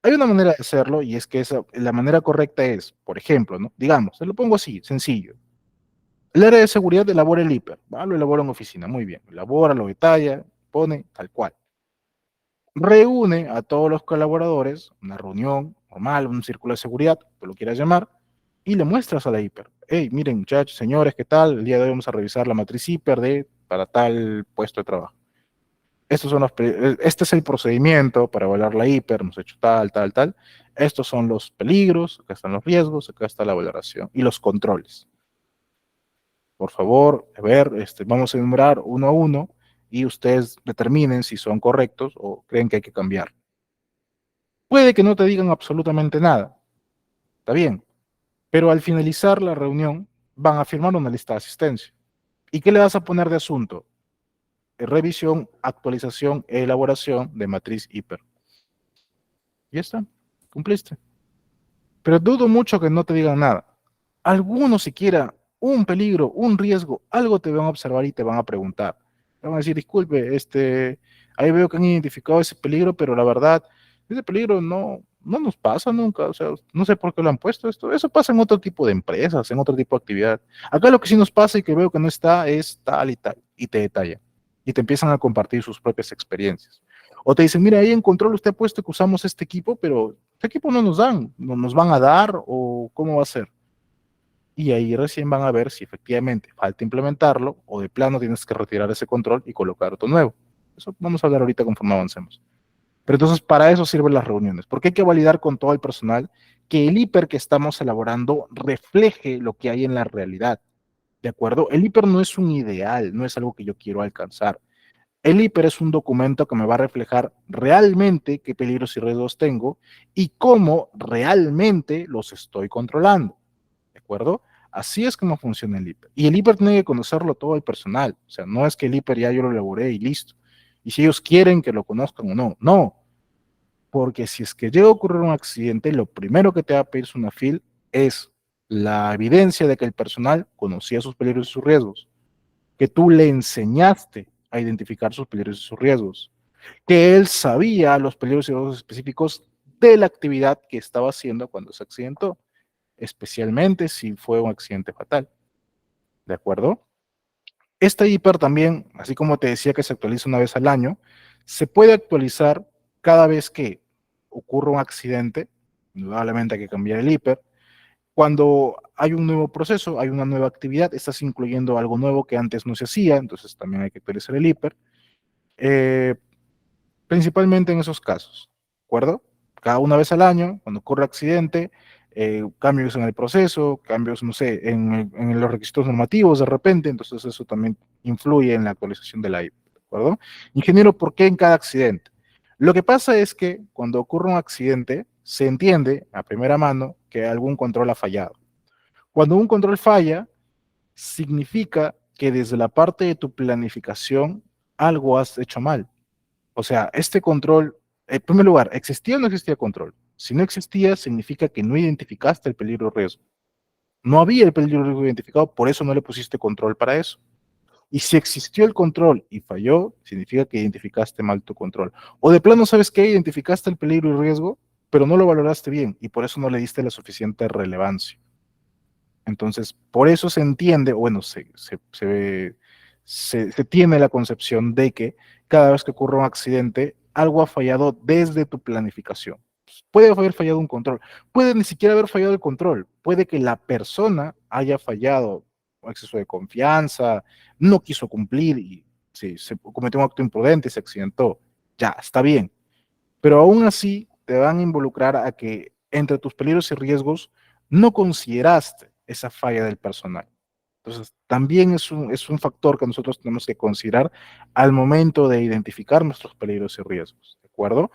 Hay una manera de hacerlo y es que la manera correcta es, por ejemplo, ¿no? Digamos, se lo pongo así, sencillo. El área de seguridad elabora el hiper, ¿va? Lo elabora en oficina, muy bien. Elabora, lo detalla, pone tal cual. Reúne a todos los colaboradores, una reunión normal, un círculo de seguridad, tú lo quieras llamar, y le muestras a la hiper. Hey, miren, muchachos, señores, ¿qué tal? El día de hoy vamos a revisar la matriz hiper para tal puesto de trabajo. Este es el procedimiento para evaluar la hiper, hemos hecho tal, tal, tal. Estos son los peligros, acá están los riesgos, acá está la valoración y los controles. Por favor, a ver, vamos a enumerar uno a uno y ustedes determinen si son correctos o creen que hay que cambiar. Puede que no te digan absolutamente nada, está bien, pero al finalizar la reunión van a firmar una lista de asistencia. ¿Y qué le vas a poner de asunto? Revisión, actualización e elaboración de matriz hiper. Ya está, cumpliste. Pero dudo mucho que no te digan nada. Algunos siquiera, un peligro, un riesgo, algo te van a observar y te van a preguntar. Te van a decir, disculpe, ahí veo que han identificado ese peligro, pero la verdad, ese peligro no nos pasa nunca. O sea, no sé por qué lo han puesto esto. Eso pasa en otro tipo de empresas, en otro tipo de actividad. Acá lo que sí nos pasa y que veo que no está es tal y tal, y te detalla. Y te empiezan a compartir sus propias experiencias. O te dicen, mira, ahí en control usted ha puesto que usamos este equipo, pero este equipo no nos dan, no nos van a dar o cómo va a ser. Y ahí recién van a ver si efectivamente falta implementarlo o de plano tienes que retirar ese control y colocar otro nuevo. Eso vamos a hablar ahorita conforme avancemos. Pero entonces para eso sirven las reuniones, porque hay que validar con todo el personal que el hiper que estamos elaborando refleje lo que hay en la realidad. ¿De acuerdo? El hiper no es un ideal, no es algo que yo quiero alcanzar. El hiper es un documento que me va a reflejar realmente qué peligros y riesgos tengo y cómo realmente los estoy controlando. ¿De acuerdo? Así es como funciona el hiper. Y el hiper tiene que conocerlo todo el personal. O sea, no es que el hiper ya yo lo elaboré y listo. Y si ellos quieren que lo conozcan o no, no. Porque si es que llega a ocurrir un accidente, lo primero que te va a pedir Sunafil es la evidencia de que el personal conocía sus peligros y sus riesgos, que tú le enseñaste a identificar sus peligros y sus riesgos, que él sabía los peligros y riesgos específicos de la actividad que estaba haciendo cuando se accidentó, especialmente si fue un accidente fatal. ¿De acuerdo? Esta hiper también, así como te decía que se actualiza una vez al año, se puede actualizar cada vez que ocurra un accidente, indudablemente hay que cambiar el hiper. Cuando hay un nuevo proceso, hay una nueva actividad, estás incluyendo algo nuevo que antes no se hacía, entonces también hay que actualizar el hiper. Eh, Principalmente en esos casos, ¿de acuerdo? Cada una vez al año, cuando ocurre accidente, cambios en el proceso, cambios, no sé, en los requisitos normativos de repente, entonces eso también influye en la actualización de la IP, ¿de acuerdo? Ingeniero, ¿por qué en cada accidente? Lo que pasa es que cuando ocurre un accidente, se entiende a primera mano que algún control ha fallado. Cuando un control falla, significa que desde la parte de tu planificación algo has hecho mal. O sea, este control, en primer lugar, ¿existía o no existía control? Si no existía, significa que no identificaste el peligro o riesgo. No había el peligro o riesgo identificado, por eso no le pusiste control para eso. Y si existió el control y falló, significa que identificaste mal tu control. O de plano, ¿sabes qué? Identificaste el peligro y riesgo, pero no lo valoraste bien y por eso no le diste la suficiente relevancia. Entonces, por eso se entiende, bueno, se tiene la concepción de que cada vez que ocurre un accidente, algo ha fallado desde tu planificación. Puede haber fallado un control, puede ni siquiera haber fallado el control, puede que la persona haya fallado, exceso de confianza, no quiso cumplir y se cometió un acto imprudente y se accidentó. Ya, está bien, pero aún así te van a involucrar a que entre tus peligros y riesgos no consideraste esa falla del personal. Entonces, también es un factor que nosotros tenemos que considerar al momento de identificar nuestros peligros y riesgos, ¿de acuerdo?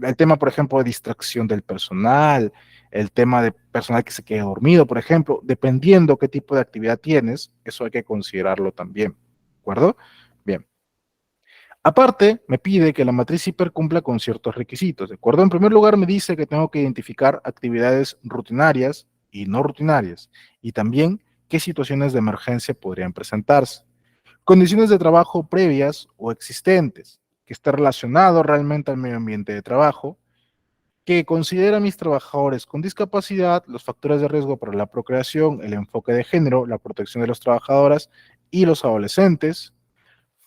El tema, por ejemplo, de distracción del personal, el tema de personal que se quede dormido, por ejemplo, dependiendo qué tipo de actividad tienes, eso hay que considerarlo también, ¿de acuerdo? Bien. Aparte, me pide que la matriz hiper cumpla con ciertos requisitos, ¿de acuerdo? En primer lugar, me dice que tengo que identificar actividades rutinarias y no rutinarias, y también qué situaciones de emergencia podrían presentarse. Condiciones de trabajo previas o existentes, que esté relacionado realmente al medio ambiente de trabajo, que considera a mis trabajadores con discapacidad, los factores de riesgo para la procreación, el enfoque de género, la protección de las trabajadoras y los adolescentes,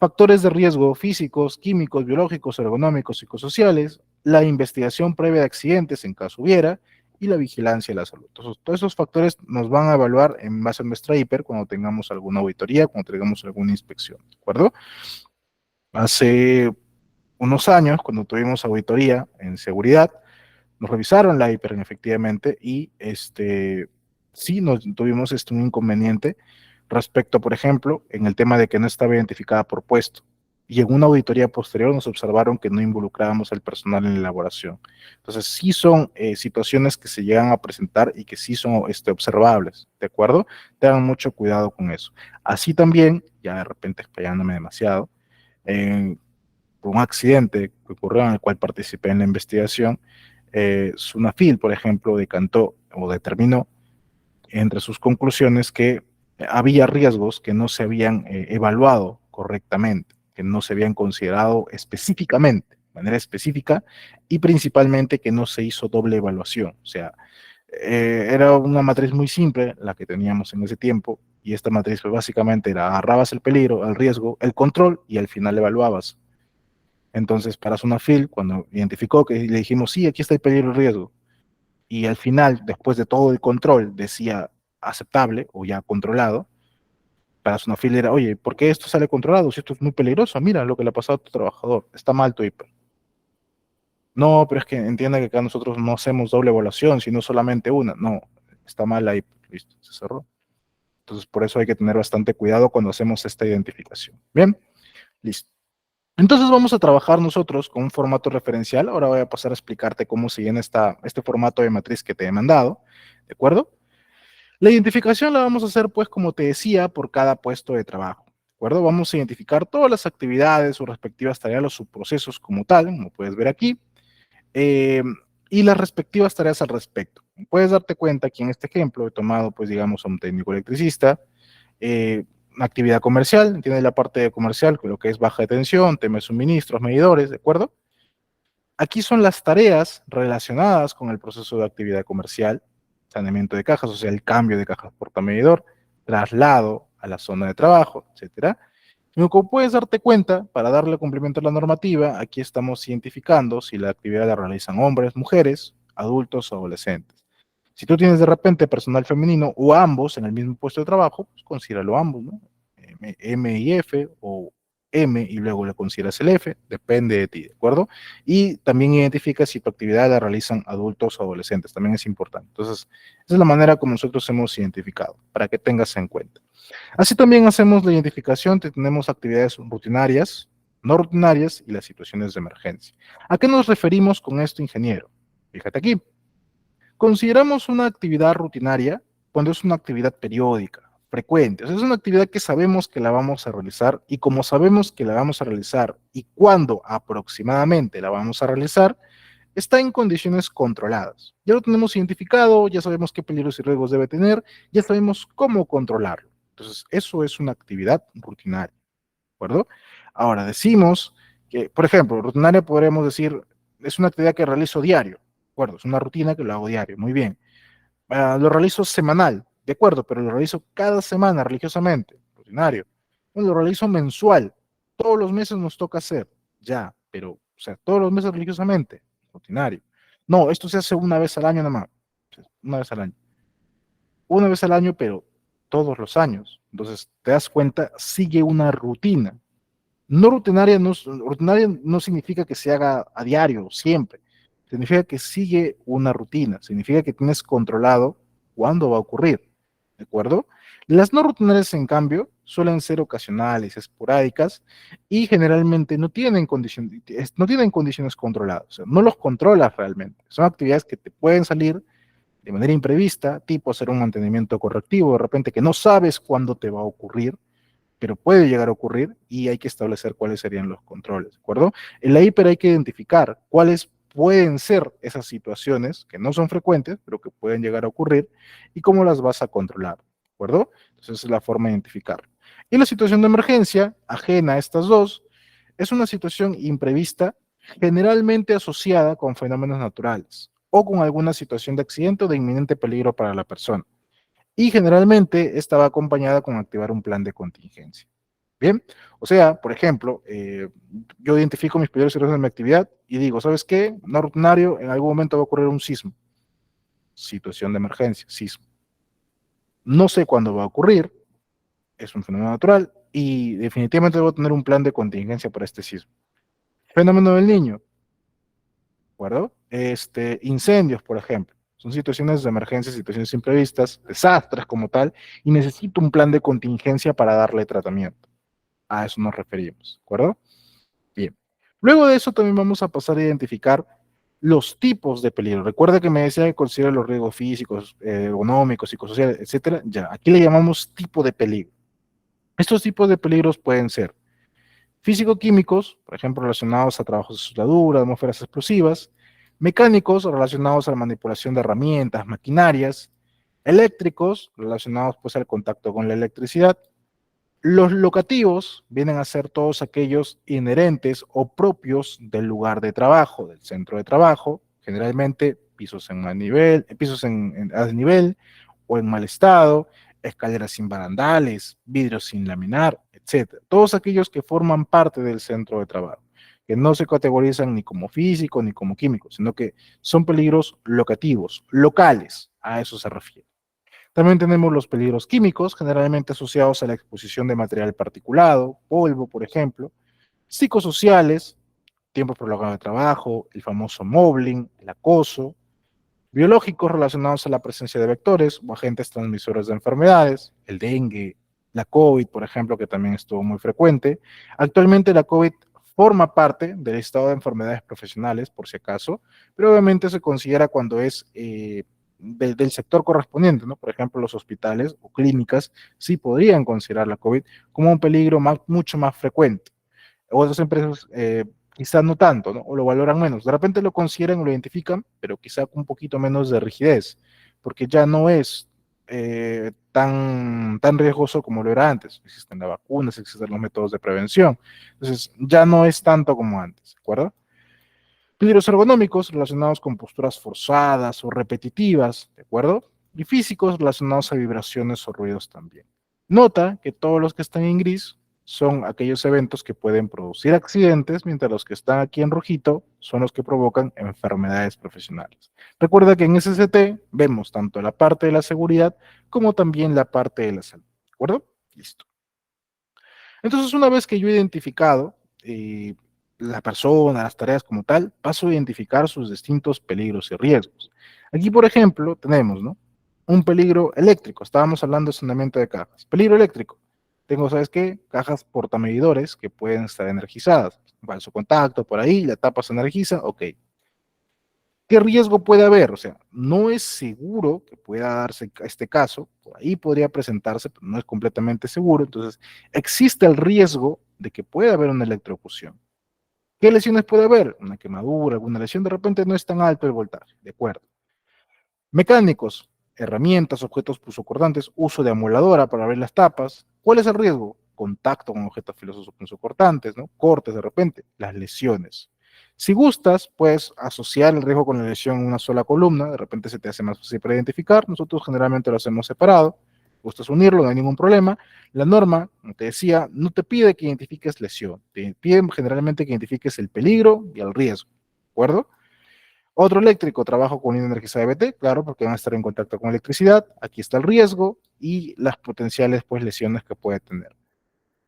factores de riesgo físicos, químicos, biológicos, ergonómicos, psicosociales, la investigación previa de accidentes en caso hubiera y la vigilancia de la salud. Entonces, todos esos factores nos van a evaluar en base a nuestra hiper cuando tengamos alguna auditoría, cuando tengamos alguna inspección, ¿de acuerdo? Hace unos años, cuando tuvimos auditoría en seguridad, nos revisaron la hiper efectivamente y sí nos tuvimos un inconveniente respecto, por ejemplo, en el tema de que no estaba identificada por puesto. Y en una auditoría posterior nos observaron que no involucrábamos al personal en la elaboración. Entonces, sí son situaciones que se llegan a presentar y que sí son observables, ¿de acuerdo? Tengan mucho cuidado con eso. Así también, ya de repente explayándome demasiado, por un accidente que ocurrió en el cual participé en la investigación, Sunafil, por ejemplo, decantó o determinó entre sus conclusiones que había riesgos que no se habían evaluado correctamente, que no se habían considerado específicamente, de manera específica, y principalmente que no se hizo doble evaluación. O sea, era una matriz muy simple la que teníamos en ese tiempo, y esta matriz pues, básicamente era agarrabas el peligro, el riesgo, el control, y al final evaluabas. Entonces, para Sunafil, cuando identificó que le dijimos, sí, aquí está el peligro y el riesgo, y al final, después de todo el control, decía aceptable o ya controlado, para Sunafil era, oye, ¿por qué esto sale controlado? Si esto es muy peligroso, mira lo que le ha pasado a tu trabajador, está mal tu hiper. No, pero es que entienda que acá nosotros no hacemos doble evaluación, sino solamente una. No, está mal la hiper, listo, se cerró. Entonces, por eso hay que tener bastante cuidado cuando hacemos esta identificación. Bien, listo. Entonces vamos a trabajar nosotros con un formato referencial. Ahora voy a pasar a explicarte cómo se llena este formato de matriz que te he mandado, ¿de acuerdo? La identificación la vamos a hacer, pues, como te decía, por cada puesto de trabajo, ¿de acuerdo? Vamos a identificar todas las actividades, sus respectivas tareas, los subprocesos como tal, como puedes ver aquí, eh, y las respectivas tareas al respecto. Puedes darte cuenta que en este ejemplo he tomado, pues, digamos, a un técnico electricista, una actividad comercial, tiene la parte de comercial, lo que es baja de tensión, tema de suministros, medidores, ¿de acuerdo? Aquí son las tareas relacionadas con el proceso de actividad comercial, saneamiento de cajas, o sea, el cambio de cajas portamedidor, traslado a la zona de trabajo, etcétera. Y como puedes darte cuenta, para darle cumplimiento a la normativa, aquí estamos identificando si la actividad la realizan hombres, mujeres, adultos o adolescentes. Si tú tienes de repente personal femenino o ambos en el mismo puesto de trabajo, pues considéralo ambos, ¿no? M y F o M y luego le consideras el F, depende de ti, ¿de acuerdo? Y también identifica si tu actividad la realizan adultos o adolescentes, también es importante. Entonces, esa es la manera como nosotros hemos identificado, para que tengas en cuenta. Así también hacemos la identificación, tenemos actividades rutinarias, no rutinarias y las situaciones de emergencia. ¿A qué nos referimos con esto, ingeniero? Fíjate aquí. Consideramos una actividad rutinaria cuando es una actividad periódica, frecuente. O sea, es una actividad que sabemos que la vamos a realizar y como sabemos que la vamos a realizar y cuándo aproximadamente la vamos a realizar, está en condiciones controladas. Ya lo tenemos identificado, ya sabemos qué peligros y riesgos debe tener, ya sabemos cómo controlarlo. Entonces, eso es una actividad rutinaria, ¿de acuerdo? Ahora, decimos que, por ejemplo, rutinaria podremos decir, es una actividad que realizo diario, ¿de acuerdo? Es una rutina que lo hago diario, muy bien. Lo realizo semanal, de acuerdo, pero lo realizo cada semana religiosamente, rutinario. Bueno, lo realizo mensual, todos los meses nos toca hacer, ya, pero, o sea, todos los meses religiosamente, rutinario. No, esto se hace una vez al año nada más, una vez al año. Una vez al año, pero todos los años. Entonces, te das cuenta, sigue una rutina. Rutinaria no significa que se haga a diario, siempre. Significa que sigue una rutina, significa que tienes controlado cuándo va a ocurrir, ¿de acuerdo? Las no rutinarias, en cambio, suelen ser ocasionales, esporádicas y generalmente no tienen condiciones controladas, o sea, no los controlas realmente. Son actividades que te pueden salir de manera imprevista, tipo hacer un mantenimiento correctivo, de repente que no sabes cuándo te va a ocurrir, pero puede llegar a ocurrir y hay que establecer cuáles serían los controles, ¿de acuerdo? En la hiper hay que identificar cuáles pueden ser esas situaciones que no son frecuentes, pero que pueden llegar a ocurrir y cómo las vas a controlar, ¿de acuerdo? Entonces esa es la forma de identificarlo. Y la situación de emergencia, ajena a estas dos, es una situación imprevista generalmente asociada con fenómenos naturales o con alguna situación de accidente o de inminente peligro para la persona y generalmente esta va acompañada con activar un plan de contingencia. Bien, o sea, por ejemplo, yo identifico mis peligros y riesgos de mi actividad y digo, ¿sabes qué? No rutinario, en algún momento va a ocurrir un sismo, situación de emergencia, sismo. No sé cuándo va a ocurrir, es un fenómeno natural y definitivamente debo tener un plan de contingencia para este sismo. Fenómeno del niño, ¿de acuerdo? Incendios, por ejemplo. Son situaciones de emergencia, situaciones imprevistas, desastres como tal, y necesito un plan de contingencia para darle tratamiento. A eso nos referimos, ¿de acuerdo? Bien. Luego de eso también vamos a pasar a identificar los tipos de peligro. Recuerda que me decía que considera los riesgos físicos, económicos, psicosociales, etcétera. Ya, aquí le llamamos tipo de peligro. Estos tipos de peligros pueden ser físico-químicos, por ejemplo, relacionados a trabajos de soldadura, atmósferas explosivas, mecánicos, relacionados a la manipulación de herramientas, maquinarias, eléctricos, relacionados pues al contacto con la electricidad. Los locativos vienen a ser todos aquellos inherentes o propios del lugar de trabajo, del centro de trabajo, generalmente pisos en mal nivel, pisos a desnivel o en mal estado, escaleras sin barandales, vidrios sin laminar, etcétera. Todos aquellos que forman parte del centro de trabajo, que no se categorizan ni como físico ni como químico, sino que son peligros locativos, locales, a eso se refiere. También tenemos los peligros químicos, generalmente asociados a la exposición de material particulado, polvo, por ejemplo, psicosociales, tiempo prolongado de trabajo, el famoso mobbing, el acoso, biológicos relacionados a la presencia de vectores o agentes transmisores de enfermedades, el dengue, la COVID, por ejemplo, que también estuvo muy frecuente. Actualmente la COVID forma parte del estado de enfermedades profesionales, por si acaso, pero obviamente se considera cuando es del sector correspondiente, ¿no? Por ejemplo, los hospitales o clínicas sí podrían considerar la COVID como un peligro mucho más frecuente. Otras empresas quizás no tanto, ¿no? O lo valoran menos. De repente lo consideran o lo identifican, pero quizá con un poquito menos de rigidez, porque ya no es tan riesgoso como lo era antes. Existen las vacunas, existen los métodos de prevención. Entonces, ya no es tanto como antes, ¿de acuerdo? Peligros ergonómicos relacionados con posturas forzadas o repetitivas, ¿de acuerdo? Y físicos relacionados a vibraciones o ruidos también. Nota que todos los que están en gris son aquellos eventos que pueden producir accidentes, mientras los que están aquí en rojito son los que provocan enfermedades profesionales. Recuerda que en SCT vemos tanto la parte de la seguridad como también la parte de la salud, ¿de acuerdo? Listo. Entonces, una vez que yo he identificado la persona, las tareas como tal, paso a identificar sus distintos peligros y riesgos. Aquí, por ejemplo, tenemos, ¿no? Un peligro eléctrico. Estábamos hablando de sonamiento de cajas. Peligro eléctrico. Tengo, ¿sabes qué? Cajas portamedidores que pueden estar energizadas. Falso contacto por ahí, la tapa se energiza, ok. ¿Qué riesgo puede haber? O sea, no es seguro que pueda darse este caso, por ahí podría presentarse, pero no es completamente seguro, entonces existe el riesgo de que pueda haber una electrocución. ¿Qué lesiones puede haber? Una quemadura, alguna lesión, de repente no es tan alto el voltaje, de acuerdo. Mecánicos, herramientas, objetos punzocortantes, uso de amoladora para abrir las tapas. ¿Cuál es el riesgo? Contacto con objetos filosos punzocortantes, ¿no? Cortes de repente, las lesiones. Si gustas, puedes asociar el riesgo con la lesión en una sola columna, de repente se te hace más fácil para identificar, nosotros generalmente lo hacemos separado, gustas unirlo, no hay ningún problema. La norma, como te decía, no te pide que identifiques lesión, te pide generalmente que identifiques el peligro y el riesgo, ¿de acuerdo? Otro eléctrico, trabajo con línea energizada de BT, claro, porque van a estar en contacto con electricidad. Aquí está el riesgo y las potenciales pues, lesiones que puede tener.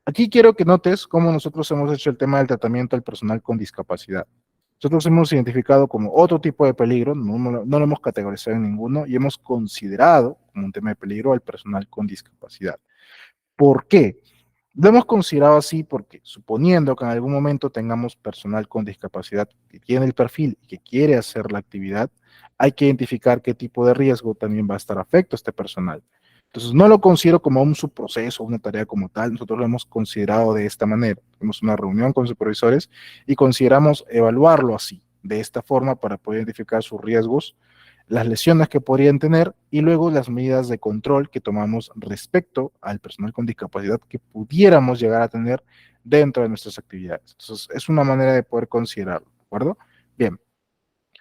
Aquí quiero que notes cómo nosotros hemos hecho el tema del tratamiento al personal con discapacidad. Nosotros hemos identificado como otro tipo de peligro, no lo hemos categorizado en ninguno y hemos considerado como un tema de peligro al personal con discapacidad. ¿Por qué? Lo hemos considerado así porque, suponiendo que en algún momento tengamos personal con discapacidad que tiene el perfil y que quiere hacer la actividad, hay que identificar qué tipo de riesgo también va a estar afecto a este personal. Entonces, no lo considero como un subproceso, una tarea como tal, nosotros lo hemos considerado de esta manera. Tenemos una reunión con supervisores y consideramos evaluarlo así, de esta forma, para poder identificar sus riesgos, las lesiones que podrían tener y luego las medidas de control que tomamos respecto al personal con discapacidad que pudiéramos llegar a tener dentro de nuestras actividades. Entonces, es una manera de poder considerarlo, ¿de acuerdo? Bien,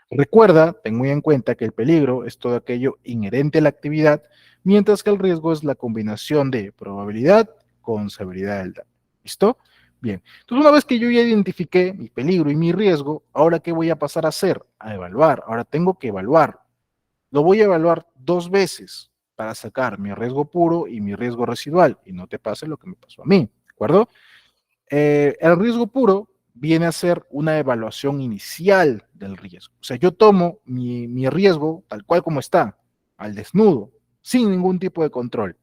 recuerda, ten muy en cuenta que el peligro es todo aquello inherente a la actividad, mientras que el riesgo es la combinación de probabilidad con severidad del daño. ¿Listo? Bien, entonces una vez que yo ya identifiqué mi peligro y mi riesgo, ahora ¿qué voy a pasar a hacer? A evaluar. Ahora tengo que evaluar. Lo voy a evaluar dos veces para sacar mi riesgo puro y mi riesgo residual y no te pase lo que me pasó a mí, ¿de acuerdo? El riesgo puro viene a ser una evaluación inicial del riesgo. O sea, yo tomo mi riesgo tal cual como está, al desnudo, sin ningún tipo de control.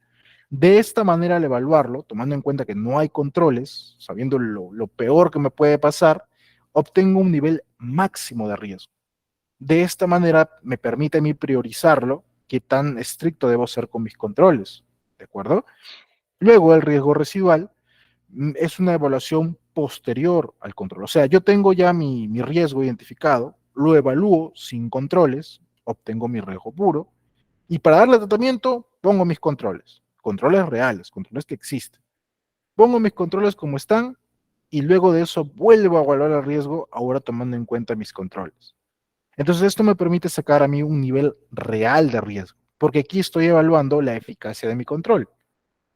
De esta manera, al evaluarlo, tomando en cuenta que no hay controles, sabiendo lo peor que me puede pasar, obtengo un nivel máximo de riesgo. De esta manera me permite a mí priorizarlo, qué tan estricto debo ser con mis controles, ¿de acuerdo? Luego el riesgo residual es una evaluación posterior al control. O sea, yo tengo ya mi riesgo identificado, lo evalúo sin controles, obtengo mi riesgo puro y para darle tratamiento pongo mis controles, controles reales, controles que existen. Pongo mis controles como están y luego de eso vuelvo a evaluar el riesgo, ahora tomando en cuenta mis controles. Entonces esto me permite sacar a mí un nivel real de riesgo, porque aquí estoy evaluando la eficacia de mi control.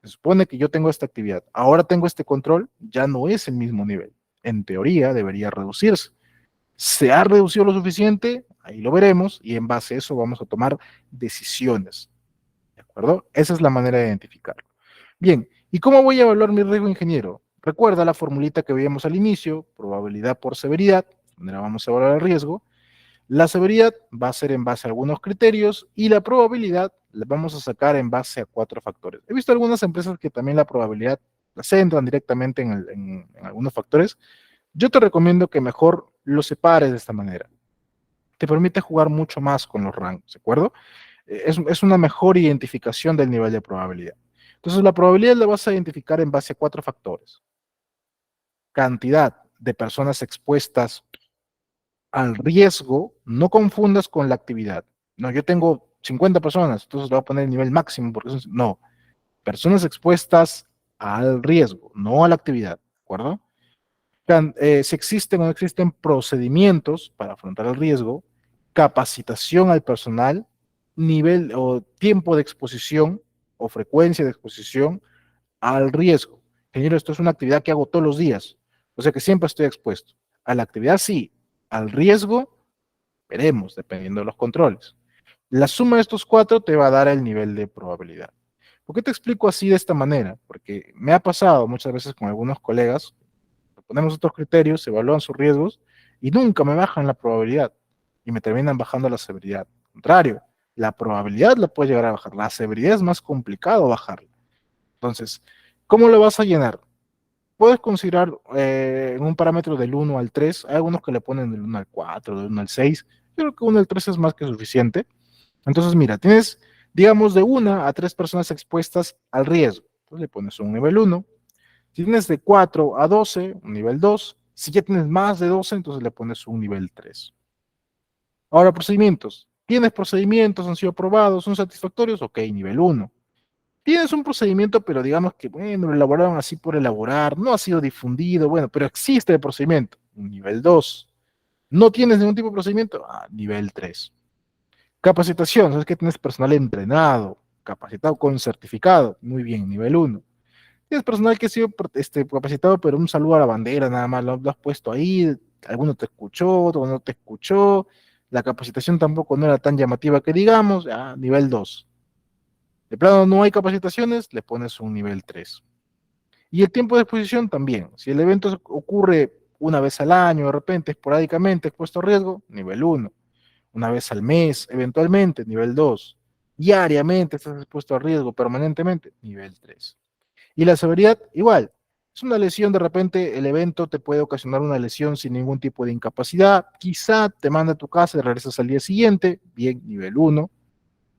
Se supone que yo tengo esta actividad, ahora tengo este control, ya no es el mismo nivel. En teoría debería reducirse. ¿Se ha reducido lo suficiente? Ahí lo veremos y en base a eso vamos a tomar decisiones. ¿De acuerdo? Esa es la manera de identificarlo. Bien, ¿y cómo voy a evaluar mi riesgo, ingeniero? Recuerda la formulita que veíamos al inicio, probabilidad por severidad, donde vamos a evaluar el riesgo. La severidad va a ser en base a algunos criterios y la probabilidad la vamos a sacar en base a cuatro factores. He visto algunas empresas que también la probabilidad la centran directamente en algunos factores. Yo te recomiendo que mejor lo separes de esta manera. Te permite jugar mucho más con los rangos, ¿de acuerdo? Es una mejor identificación del nivel de probabilidad. Entonces, la probabilidad la vas a identificar en base a cuatro factores. Cantidad de personas expuestas al riesgo, no confundas con la actividad. No, yo tengo 50 personas, entonces le voy a poner el nivel máximo, porque no, personas expuestas al riesgo, no a la actividad, ¿de acuerdo? Si existen o no existen procedimientos para afrontar el riesgo, capacitación al personal, nivel o tiempo de exposición o frecuencia de exposición al riesgo. Ingeniero, esto es una actividad que hago todos los días, o sea que siempre estoy expuesto. A la actividad sí, al riesgo veremos, dependiendo de los controles. La suma de estos cuatro te va a dar el nivel de probabilidad. ¿Por qué te explico así de esta manera? Porque me ha pasado muchas veces con algunos colegas, ponemos otros criterios, se evalúan sus riesgos y nunca me bajan la probabilidad y me terminan bajando la severidad. Al contrario, la probabilidad la puede llegar a bajar, la severidad es más complicado bajarla. Entonces, ¿cómo lo vas a llenar? Puedes considerar en un parámetro del 1 al 3, hay algunos que le ponen del 1 al 4, del 1 al 6, yo creo que 1 al 3 es más que suficiente. Entonces, mira, tienes, digamos, de 1 a 3 personas expuestas al riesgo. Entonces le pones un nivel 1. Si tienes de 4 a 12, un nivel 2. Si ya tienes más de 12, entonces le pones un nivel 3. Ahora, procedimientos. ¿Tienes procedimientos? ¿Han sido aprobados? ¿Son satisfactorios? Ok, nivel 1. Tienes un procedimiento, pero digamos que, bueno, lo elaboraron así por elaborar, no ha sido difundido, bueno, pero existe el procedimiento. Nivel 2. ¿No tienes ningún tipo de procedimiento? Nivel 3. Capacitación, sabes que tienes personal entrenado, capacitado con certificado. Muy bien, nivel 1. Tienes personal que ha sido capacitado, pero un saludo a la bandera, nada más lo has puesto ahí, alguno te escuchó, otro no te escuchó, la capacitación tampoco no era tan llamativa que digamos, nivel 2. De plano no hay capacitaciones, le pones un nivel 3. Y el tiempo de exposición también. Si el evento ocurre una vez al año, de repente, esporádicamente, expuesto a riesgo, nivel 1. Una vez al mes, eventualmente, nivel 2. Diariamente estás expuesto a riesgo permanentemente, nivel 3. Y la severidad, igual. Es una lesión, de repente el evento te puede ocasionar una lesión sin ningún tipo de incapacidad. Quizá te manda a tu casa y regresas al día siguiente, bien, nivel 1.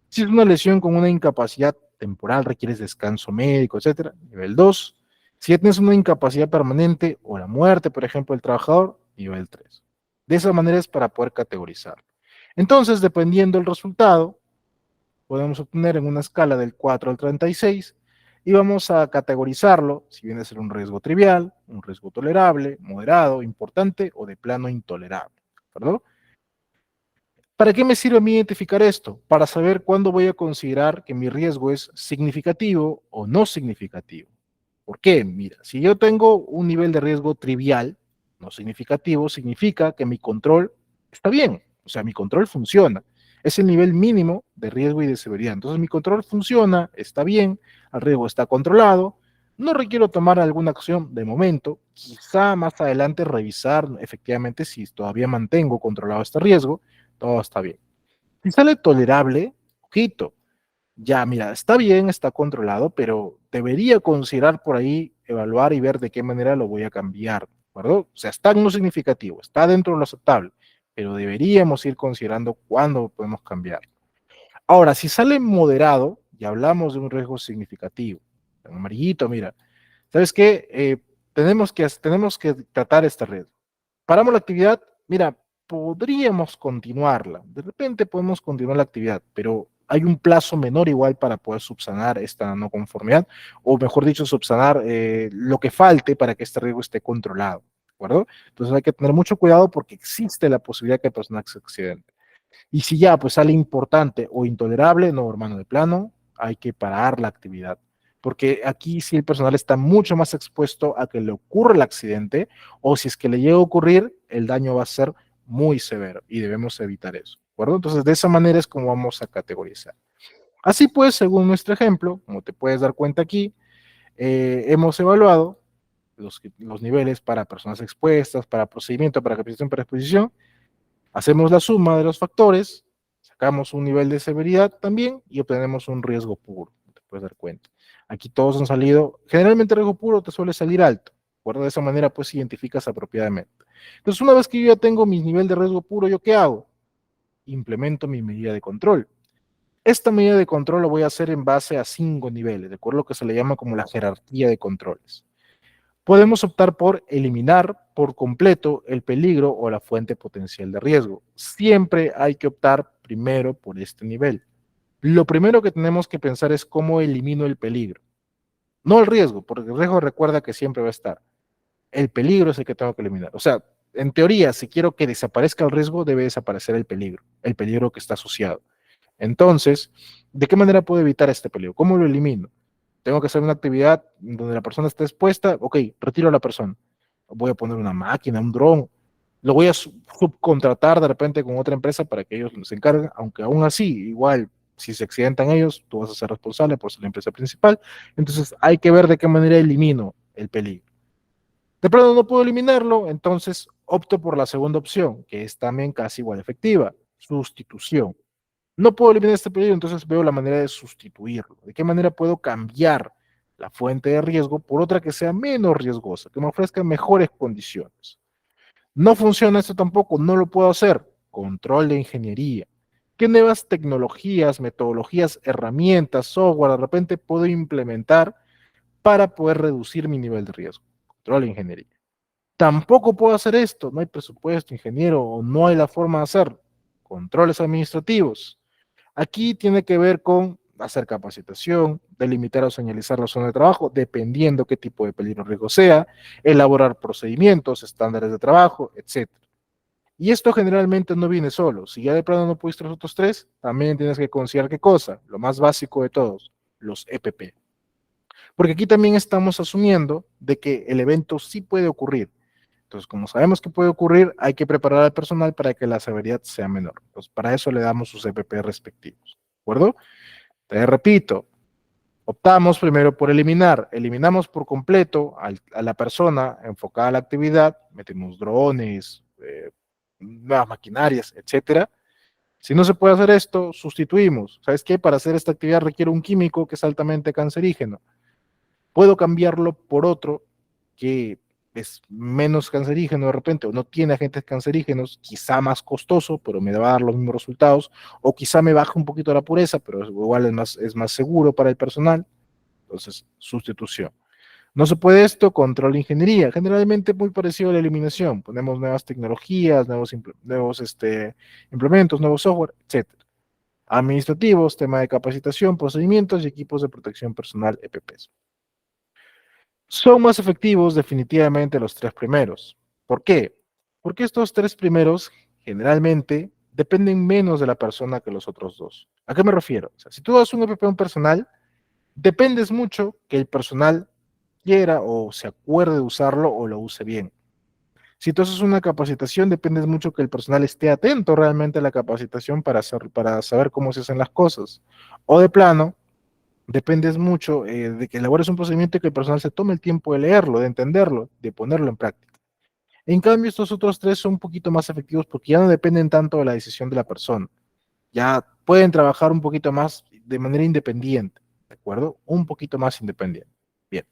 Si es una lesión con una incapacidad temporal, requieres descanso médico, etcétera, nivel 2. Si ya tienes una incapacidad permanente o la muerte, por ejemplo, del trabajador, nivel 3. De esa manera es para poder categorizar. Entonces, dependiendo del resultado, podemos obtener en una escala del 4 al 36 y vamos a categorizarlo si viene a ser un riesgo trivial, un riesgo tolerable, moderado, importante o de plano intolerable. ¿Perdón? ¿Para qué me sirve a mí identificar esto? Para saber cuándo voy a considerar que mi riesgo es significativo o no significativo. ¿Por qué? Mira, si yo tengo un nivel de riesgo trivial, no significativo, significa que mi control está bien, o sea, mi control funciona. Es el nivel mínimo de riesgo y de severidad. Entonces mi control funciona, está bien, el riesgo está controlado, no requiero tomar alguna acción de momento, quizá más adelante revisar efectivamente si todavía mantengo controlado este riesgo, todo está bien. Si sale tolerable, ojito, ya, mira, está bien, está controlado, pero debería considerar por ahí, evaluar y ver de qué manera lo voy a cambiar, ¿de acuerdo? O sea, está en lo significativo, está dentro de lo aceptable, pero deberíamos ir considerando cuándo podemos cambiar. Ahora, si sale moderado, ya hablamos de un riesgo significativo. En amarillito, mira, ¿sabes qué? Tenemos que tratar esta red. Paramos la actividad, mira, podríamos continuarla. De repente podemos continuar la actividad, pero hay un plazo menor igual para poder subsanar esta no conformidad, o mejor dicho, subsanar lo que falte para que este riesgo esté controlado. ¿De acuerdo? Entonces hay que tener mucho cuidado porque existe la posibilidad que el personal se accidente. Y si ya pues sale importante o intolerable, no, hermano, de plano, hay que parar la actividad. Porque aquí sí el personal está mucho más expuesto a que le ocurra el accidente o si es que le llega a ocurrir, el daño va a ser muy severo y debemos evitar eso. ¿De acuerdo? Entonces, de esa manera es como vamos a categorizar. Así pues, según nuestro ejemplo, como te puedes dar cuenta aquí, hemos evaluado los niveles para personas expuestas, para procedimiento, para capacitación, para exposición. Hacemos la suma de los factores, sacamos un nivel de severidad también y obtenemos un riesgo puro, te puedes dar cuenta. Aquí todos han salido, generalmente el riesgo puro te suele salir alto, ¿de acuerdo? De esa manera pues identificas apropiadamente. Entonces una vez que yo ya tengo mi nivel de riesgo puro, ¿yo qué hago? Implemento mi medida de control. Esta medida de control lo voy a hacer en base a 5 niveles, de acuerdo a lo que se le llama como la jerarquía de controles. Podemos optar por eliminar por completo el peligro o la fuente potencial de riesgo. Siempre hay que optar primero por este nivel. Lo primero que tenemos que pensar es cómo elimino el peligro. No el riesgo, porque el riesgo recuerda que siempre va a estar. El peligro es el que tengo que eliminar. O sea, en teoría, si quiero que desaparezca el riesgo, debe desaparecer el peligro que está asociado. Entonces, ¿de qué manera puedo evitar este peligro? ¿Cómo lo elimino? Tengo que hacer una actividad donde la persona esté expuesta, ok, retiro a la persona. Voy a poner una máquina, un dron, lo voy a subcontratar de repente con otra empresa para que ellos se encarguen, aunque aún así, igual, si se accidentan ellos, tú vas a ser responsable por ser la empresa principal. Entonces hay que ver de qué manera elimino el peligro. De pronto no puedo eliminarlo, entonces opto por la segunda opción, que es también casi igual efectiva, sustitución. No puedo eliminar este peligro, entonces veo la manera de sustituirlo. ¿De qué manera puedo cambiar la fuente de riesgo por otra que sea menos riesgosa, que me ofrezca mejores condiciones? No funciona esto tampoco, no lo puedo hacer. Control de ingeniería. ¿Qué nuevas tecnologías, metodologías, herramientas, software de repente puedo implementar para poder reducir mi nivel de riesgo? Control de ingeniería. Tampoco puedo hacer esto, no hay presupuesto, ingeniero, o no hay la forma de hacerlo. Controles administrativos. Aquí tiene que ver con hacer capacitación, delimitar o señalizar la zona de trabajo, dependiendo qué tipo de peligro o riesgo sea, elaborar procedimientos, estándares de trabajo, etc. Y esto generalmente no viene solo. Si ya de plano no pudiste los otros tres, también tienes que considerar qué cosa, lo más básico de todos, los EPP. Porque aquí también estamos asumiendo de que el evento sí puede ocurrir. Entonces, como sabemos que puede ocurrir, hay que preparar al personal para que la severidad sea menor. Entonces, para eso le damos sus EPP respectivos. ¿De acuerdo? Te repito, optamos primero por eliminar. Eliminamos por completo a la persona enfocada a la actividad, metemos drones, nuevas maquinarias, etcétera. Si no se puede hacer esto, sustituimos. ¿Sabes qué? Para hacer esta actividad requiere un químico que es altamente cancerígeno. Puedo cambiarlo por otro que es menos cancerígeno de repente, o no tiene agentes cancerígenos, quizá más costoso, pero me va a dar los mismos resultados, o quizá me baja un poquito la pureza, pero igual es más seguro para el personal. Entonces, sustitución. No se puede esto, control de ingeniería, generalmente muy parecido a la eliminación. Ponemos nuevas tecnologías, nuevos implementos, nuevos software, etcétera. Administrativos, tema de capacitación, procedimientos y equipos de protección personal, EPPs. Son más efectivos definitivamente los tres primeros. ¿Por qué? Porque estos tres primeros generalmente dependen menos de la persona que los otros dos. ¿A qué me refiero? O sea, si tú das un EPP a un personal, dependes mucho que el personal quiera o se acuerde de usarlo o lo use bien. Si tú haces una capacitación, dependes mucho que el personal esté atento realmente a la capacitación para saber cómo se hacen las cosas. O de plano, dependes mucho de que elabores un procedimiento y que el personal se tome el tiempo de leerlo, de entenderlo, de ponerlo en práctica. En cambio, estos otros tres son un poquito más efectivos porque ya no dependen tanto de la decisión de la persona. Ya pueden trabajar un poquito más de manera independiente, ¿de acuerdo? Un poquito más independiente. Bien.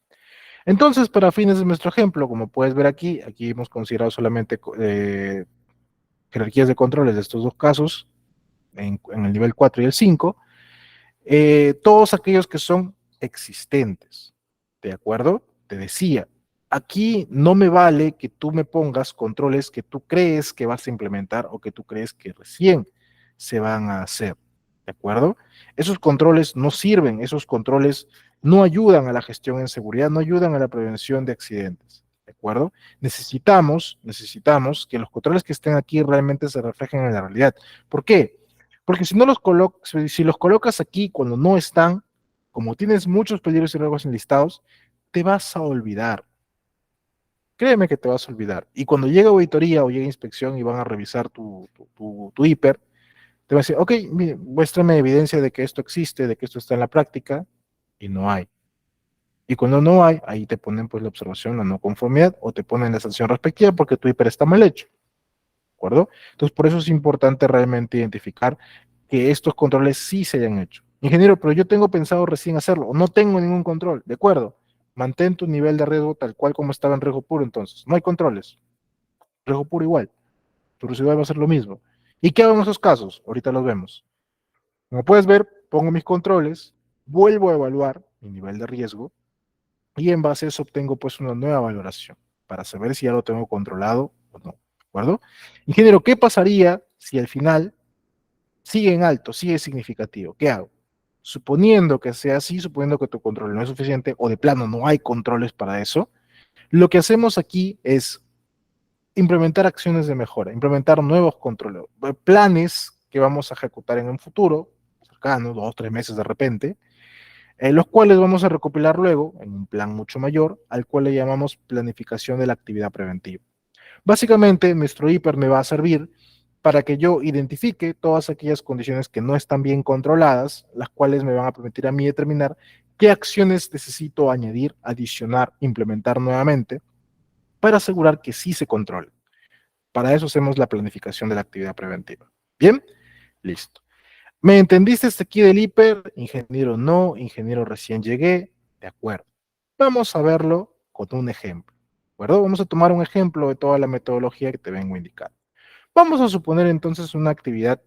Entonces, para fines de nuestro ejemplo, como puedes ver aquí hemos considerado solamente jerarquías de controles de estos dos casos, en el nivel 4 y el 5, todos aquellos que son existentes, ¿de acuerdo? Te decía, aquí no me vale que tú me pongas controles que tú crees que vas a implementar o que tú crees que recién se van a hacer, ¿de acuerdo? Esos controles no sirven, esos controles no ayudan a la gestión en seguridad, no ayudan a la prevención de accidentes, ¿de acuerdo? Necesitamos que los controles que estén aquí realmente se reflejen en la realidad. ¿Por qué? Porque si los colocas aquí cuando no están, como tienes muchos peligros y riesgos enlistados, te vas a olvidar. Créeme que te vas a olvidar. Y cuando llega auditoría o llega inspección y van a revisar tu hiper, te van a decir, ok, mire, muéstrame evidencia de que esto existe, de que esto está en la práctica, y no hay. Y cuando no hay, ahí te ponen pues la observación, la no conformidad, o te ponen la sanción respectiva porque tu hiper está mal hecho. ¿De acuerdo? Entonces, por eso es importante realmente identificar que estos controles sí se hayan hecho. Ingeniero, pero yo tengo pensado recién hacerlo, o no tengo ningún control, de acuerdo. Mantén tu nivel de riesgo tal cual como estaba en riesgo puro, entonces. No hay controles. Riesgo puro igual. Tu residual va a ser lo mismo. ¿Y qué hago en esos casos? Ahorita los vemos. Como puedes ver, pongo mis controles, vuelvo a evaluar mi nivel de riesgo y en base a eso obtengo pues una nueva valoración para saber si ya lo tengo controlado o no. ¿De acuerdo? Ingeniero, ¿qué pasaría si al final sigue en alto, sigue significativo? ¿Qué hago? Suponiendo que sea así, suponiendo que tu control no es suficiente o de plano no hay controles para eso, lo que hacemos aquí es implementar acciones de mejora, implementar nuevos controles, planes que vamos a ejecutar en un futuro, cercano, 2 o 3 meses de repente, los cuales vamos a recopilar luego en un plan mucho mayor, al cual le llamamos planificación de la actividad preventiva. Básicamente, nuestro hiper me va a servir para que yo identifique todas aquellas condiciones que no están bien controladas, las cuales me van a permitir a mí determinar qué acciones necesito añadir, adicionar, implementar nuevamente para asegurar que sí se controle. Para eso hacemos la planificación de la actividad preventiva. ¿Bien? Listo. ¿Me entendiste hasta aquí del hiper? Ingeniero no, ingeniero recién llegué. De acuerdo. Vamos a verlo con un ejemplo. ¿De acuerdo? Vamos a tomar un ejemplo de toda la metodología que te vengo a indicar. Vamos a suponer entonces una actividad,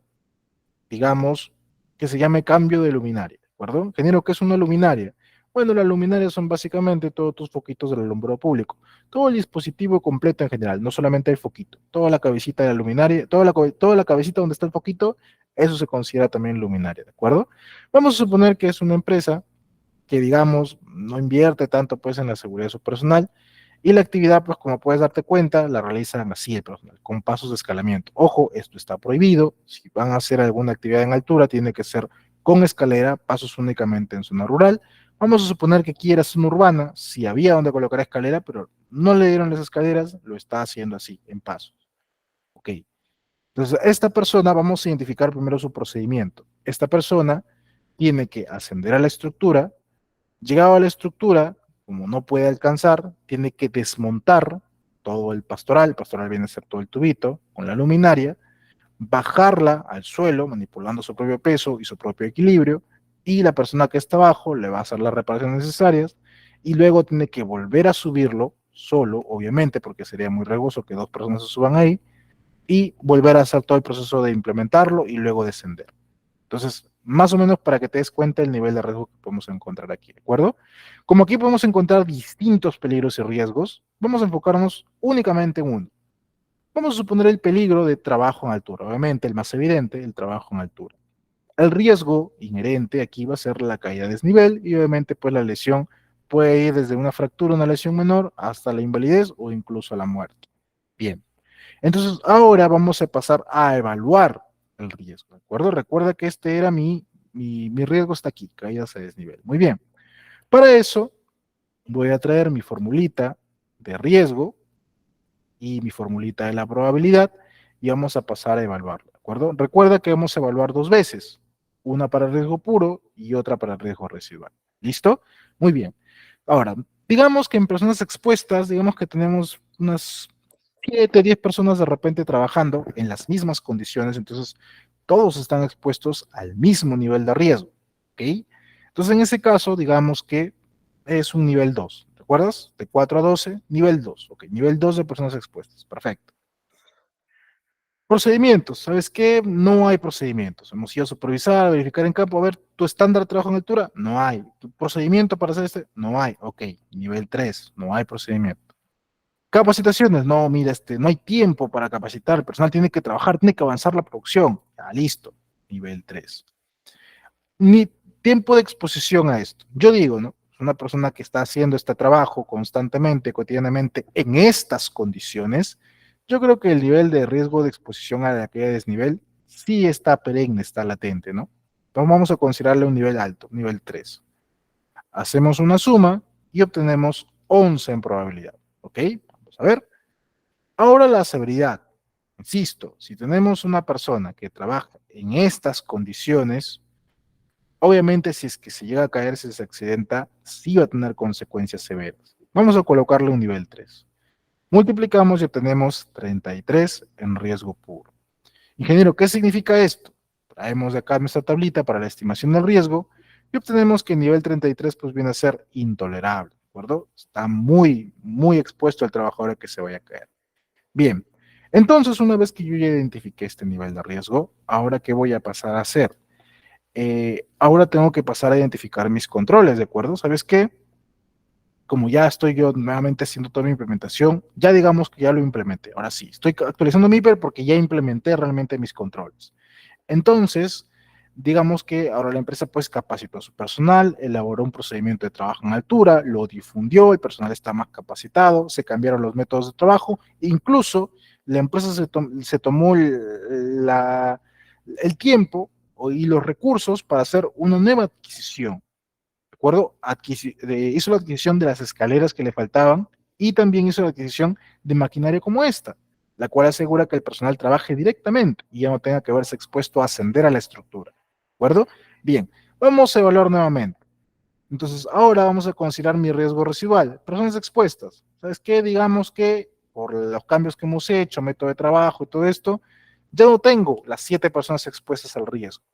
digamos, que se llame cambio de luminaria, ¿de acuerdo? Ingeniero, ¿qué es una luminaria? Bueno, las luminarias son básicamente todos tus foquitos del alumbrado público, todo el dispositivo completo en general, no solamente el foquito, toda la cabecita de la luminaria, toda la cabecita donde está el foquito, eso se considera también luminaria, ¿de acuerdo? Vamos a suponer que es una empresa que, digamos, no invierte tanto pues en la seguridad de su personal, y la actividad, pues como puedes darte cuenta, la realizan así el personal, con pasos de escalamiento. Ojo, esto está prohibido. Si van a hacer alguna actividad en altura, tiene que ser con escalera, pasos únicamente en zona rural. Vamos a suponer que aquí era zona urbana, si había donde colocar escalera, pero no le dieron las escaleras, lo está haciendo así, en pasos. Ok. Entonces, esta persona, vamos a identificar primero su procedimiento. Esta persona tiene que ascender a la estructura. Llegado a la estructura, como no puede alcanzar, tiene que desmontar todo el pastoral viene a ser todo el tubito, con la luminaria, bajarla al suelo, manipulando su propio peso y su propio equilibrio, y la persona que está abajo le va a hacer las reparaciones necesarias, y luego tiene que volver a subirlo solo, obviamente, porque sería muy riesgoso que dos personas se suban ahí, y volver a hacer todo el proceso de implementarlo y luego descender. Entonces, más o menos para que te des cuenta del nivel de riesgo que podemos encontrar aquí, ¿de acuerdo? Como aquí podemos encontrar distintos peligros y riesgos, vamos a enfocarnos únicamente en uno. Vamos a suponer el peligro de trabajo en altura, obviamente el más evidente, el trabajo en altura. El riesgo inherente aquí va a ser la caída de desnivel y obviamente pues la lesión puede ir desde una fractura, una lesión menor, hasta la invalidez o incluso a la muerte. Bien, entonces, ahora vamos a pasar a evaluar el riesgo, ¿de acuerdo? Recuerda que este era mi riesgo está aquí, caídas a desnivel. Muy bien. Para eso, voy a traer mi formulita de riesgo y mi formulita de la probabilidad y vamos a pasar a evaluarlo, ¿de acuerdo? Recuerda que vamos a evaluar dos veces, una para el riesgo puro y otra para el riesgo residual. ¿Listo? Muy bien. Ahora, digamos que en personas expuestas, digamos que tenemos unas 7, 10 personas de repente trabajando en las mismas condiciones, entonces todos están expuestos al mismo nivel de riesgo, ¿ok? Entonces en ese caso, digamos que es un nivel 2, ¿te acuerdas? De 4 a 12, nivel 2, ok, nivel 2 de personas expuestas, perfecto. Procedimientos, ¿sabes qué? No hay procedimientos. Hemos ido a supervisar, a verificar en campo, a ver, ¿tu estándar de trabajo en altura? No hay. ¿Tu procedimiento para hacer este? No hay. Ok, nivel 3, no hay procedimiento. Capacitaciones, no, mira, no hay tiempo para capacitar, el personal tiene que trabajar, tiene que avanzar la producción. Ya, listo, nivel 3. Ni tiempo de exposición a esto. Yo digo, ¿no? Una persona que está haciendo este trabajo constantemente, cotidianamente, en estas condiciones, yo creo que el nivel de riesgo de exposición a la caída de desnivel sí está perenne, está latente, ¿no? Entonces vamos a considerarle un nivel alto, nivel 3. Hacemos una suma y obtenemos 11 en probabilidad, ¿ok? Vamos a ver. Ahora la severidad. Insisto, si tenemos una persona que trabaja en estas condiciones, obviamente si es que se llega a caer, si se accidenta, sí va a tener consecuencias severas. Vamos a colocarle un nivel 3. Multiplicamos y obtenemos 33 en riesgo puro. Ingeniero, ¿qué significa esto? Traemos de acá nuestra tablita para la estimación del riesgo y obtenemos que el nivel 33 pues viene a ser intolerable, ¿de acuerdo? Está muy, muy expuesto al trabajador a que se vaya a caer. Bien, entonces una vez que yo ya identifiqué este nivel de riesgo, ¿ahora qué voy a pasar a hacer? Ahora tengo que pasar a identificar mis controles, ¿de acuerdo? ¿Sabes qué? Como ya estoy yo nuevamente haciendo toda mi implementación, ya digamos que ya lo implementé. Ahora sí, estoy actualizando mi hiper porque ya implementé realmente mis controles. Entonces, digamos que ahora la empresa pues capacitó a su personal, elaboró un procedimiento de trabajo en altura, lo difundió, el personal está más capacitado, se cambiaron los métodos de trabajo, incluso la empresa se tomó el tiempo y los recursos para hacer una nueva adquisición, ¿de acuerdo? Hizo la adquisición de las escaleras que le faltaban y también hizo la adquisición de maquinaria como esta. la cual asegura que el personal trabaje directamente y ya no tenga que verse expuesto a ascender a la estructura. ¿De acuerdo? Bien, vamos a evaluar nuevamente. Entonces, ahora vamos a considerar mi riesgo residual. Personas expuestas. ¿Sabes qué? Digamos que por los cambios que hemos hecho, método de trabajo y todo esto, ya no tengo las 7 personas expuestas al riesgo.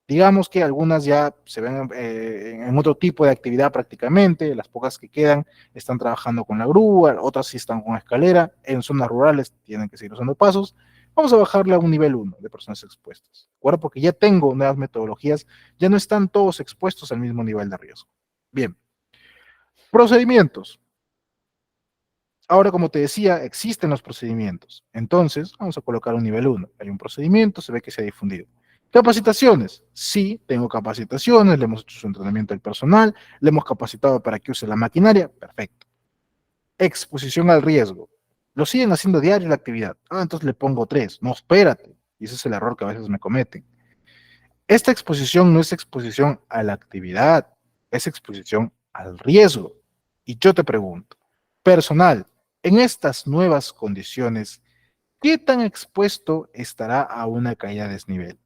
Digamos que algunas ya se ven en otro tipo de actividad prácticamente, las pocas que quedan están trabajando con la grúa, otras sí están con escalera, en zonas rurales tienen que seguir usando pasos. Vamos a bajarle a un nivel 1 de personas expuestas, ¿de acuerdo? Porque ya tengo nuevas metodologías, ya no están todos expuestos al mismo nivel de riesgo. Bien, procedimientos. Ahora, como te decía, existen los procedimientos. Entonces, vamos a colocar un nivel 1. Hay un procedimiento, se ve que se ha difundido. Capacitaciones. Sí, tengo capacitaciones, le hemos hecho su entrenamiento al personal, le hemos capacitado para que use la maquinaria. Perfecto. Exposición al riesgo. Lo siguen haciendo diario la actividad. Ah, entonces le pongo 3. No, espérate. Y ese es el error que a veces me cometen. Esta exposición no es exposición a la actividad, es exposición al riesgo. Y yo te pregunto, personal, en estas nuevas condiciones, ¿qué tan expuesto estará a una caída de desnivel?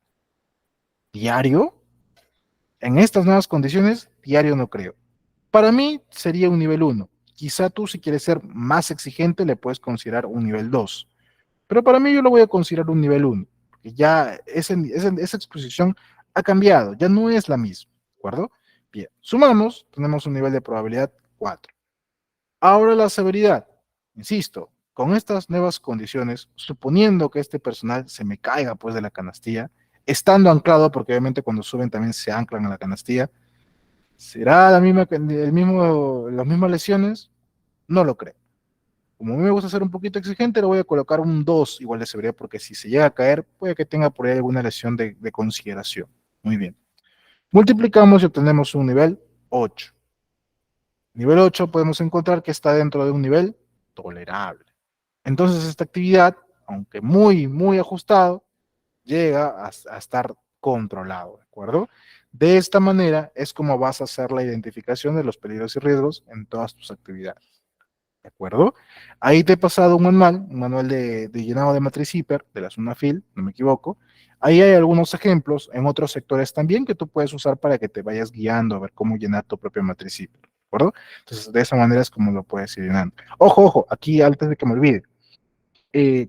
¿Diario? En estas nuevas condiciones, diario no creo. Para mí sería un nivel 1. Quizá tú, si quieres ser más exigente, le puedes considerar un nivel 2. Pero para mí yo lo voy a considerar un nivel 1, porque ya esa exposición ha cambiado, ya no es la misma, ¿de acuerdo? Bien, sumamos, tenemos un nivel de probabilidad 4. Ahora la severidad, insisto, con estas nuevas condiciones, suponiendo que este personal se me caiga pues de la canastilla, estando anclado, porque obviamente cuando suben también se anclan a la canastilla, ¿será las mismas lesiones? No lo creo. Como a mí me gusta ser un poquito exigente, le voy a colocar un 2 igual de severidad, porque si se llega a caer, puede que tenga por ahí alguna lesión de consideración. Muy bien. Multiplicamos y obtenemos un nivel 8. Nivel 8 podemos encontrar que está dentro de un nivel tolerable. Entonces esta actividad, aunque muy ajustado, llega a estar controlado, ¿de acuerdo? De esta manera es como vas a hacer la identificación de los peligros y riesgos en todas tus actividades. ¿De acuerdo? Ahí te he pasado un manual de llenado de matriz hiper de la zona FIL, no me equivoco. Ahí hay algunos ejemplos en otros sectores también que tú puedes usar para que te vayas guiando a ver cómo llenar tu propia matriz hiper. ¿De acuerdo? Entonces, de esa manera es como lo puedes ir llenando. Ojo, aquí antes de que me olvide,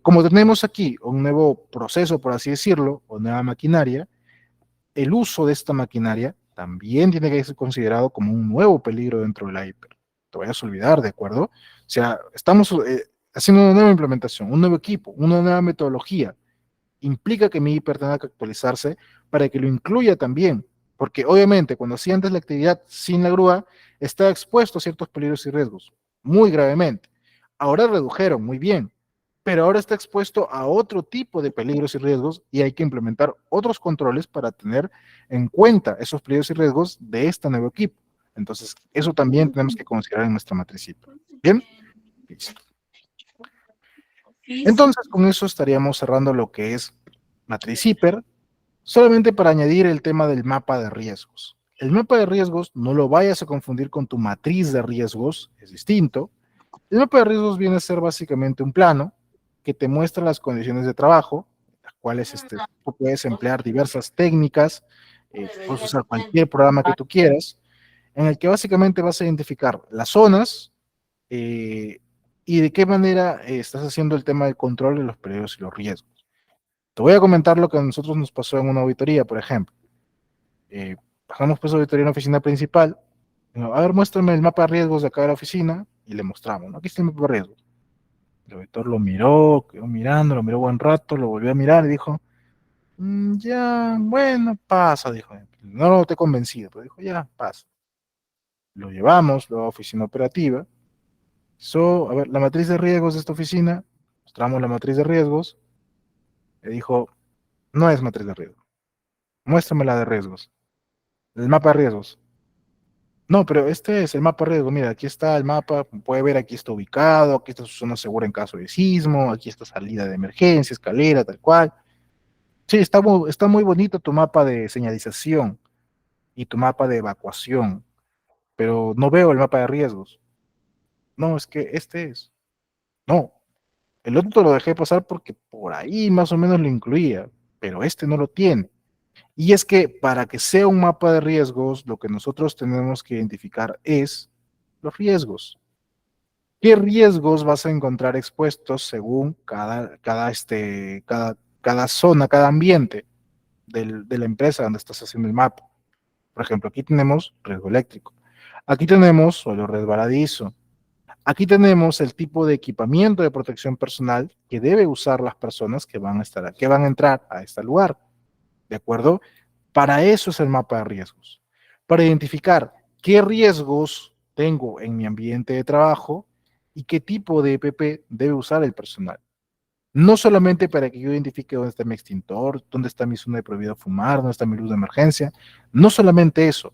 como tenemos aquí un nuevo proceso, por así decirlo, o nueva maquinaria, el uso de esta maquinaria también tiene que ser considerado como un nuevo peligro dentro de la hiper. Te vayas a olvidar, ¿de acuerdo? O sea, estamos haciendo una nueva implementación, un nuevo equipo, una nueva metodología. Implica que mi hiper tenga que actualizarse para que lo incluya también. Porque obviamente cuando hacía antes la actividad sin la grúa, estaba expuesto a ciertos peligros y riesgos, muy gravemente. Ahora redujeron, muy bien, pero ahora está expuesto a otro tipo de peligros y riesgos y hay que implementar otros controles para tener en cuenta esos peligros y riesgos de este nuevo equipo. Entonces, eso también tenemos que considerar en nuestra matriz hiper. Bien, listo. Entonces, con eso estaríamos cerrando lo que es matriz hiper, solamente para añadir el tema del mapa de riesgos. El mapa de riesgos no lo vayas a confundir con tu matriz de riesgos, es distinto. El mapa de riesgos viene a ser básicamente un plano que te muestra las condiciones de trabajo, las cuales tú puedes emplear diversas técnicas, puedes usar cualquier programa que tú quieras, en el que básicamente vas a identificar las zonas eh, y de qué manera estás haciendo el tema del control de los peligros y los riesgos. Te voy a comentar lo que a nosotros nos pasó en una auditoría, por ejemplo. Pasamos pues auditoría en la oficina principal. A ver, muéstrame el mapa de riesgos de acá de la oficina y le mostramos, ¿no? Aquí está el mapa de riesgos. El auditor lo miró, quedó mirando, lo miró buen rato, lo volvió a mirar y dijo, ya, bueno, pasa, dijo. No lo te convencido, pero dijo, ya, pasa. Lo llevamos luego a la oficina operativa. A ver, la matriz de riesgos de esta oficina, mostramos la matriz de riesgos, le dijo, no es matriz de riesgos, muéstrame la de riesgos, el mapa de riesgos. No, pero este es el mapa de riesgo. Mira, aquí está el mapa, puede ver, aquí está ubicado, aquí está su zona segura en caso de sismo, aquí está salida de emergencia, escalera, tal cual. Sí, está muy bonito tu mapa de señalización y tu mapa de evacuación, pero no veo el mapa de riesgos. No, es que este es. No. El otro te lo dejé pasar porque por ahí más o menos lo incluía, pero este no lo tiene. Y es que para que sea un mapa de riesgos, lo que nosotros tenemos que identificar es los riesgos. ¿Qué riesgos vas a encontrar expuestos según cada zona, cada ambiente de la empresa donde estás haciendo el mapa? Por ejemplo, aquí tenemos riesgo eléctrico. Aquí tenemos suelo resbaladizo. Aquí tenemos el tipo de equipamiento de protección personal que debe usar las personas que van a entrar a este lugar. ¿De acuerdo? Para eso es el mapa de riesgos. Para identificar qué riesgos tengo en mi ambiente de trabajo y qué tipo de EPP debe usar el personal. No solamente para que yo identifique dónde está mi extintor, dónde está mi zona de prohibido fumar, dónde está mi luz de emergencia. No solamente eso.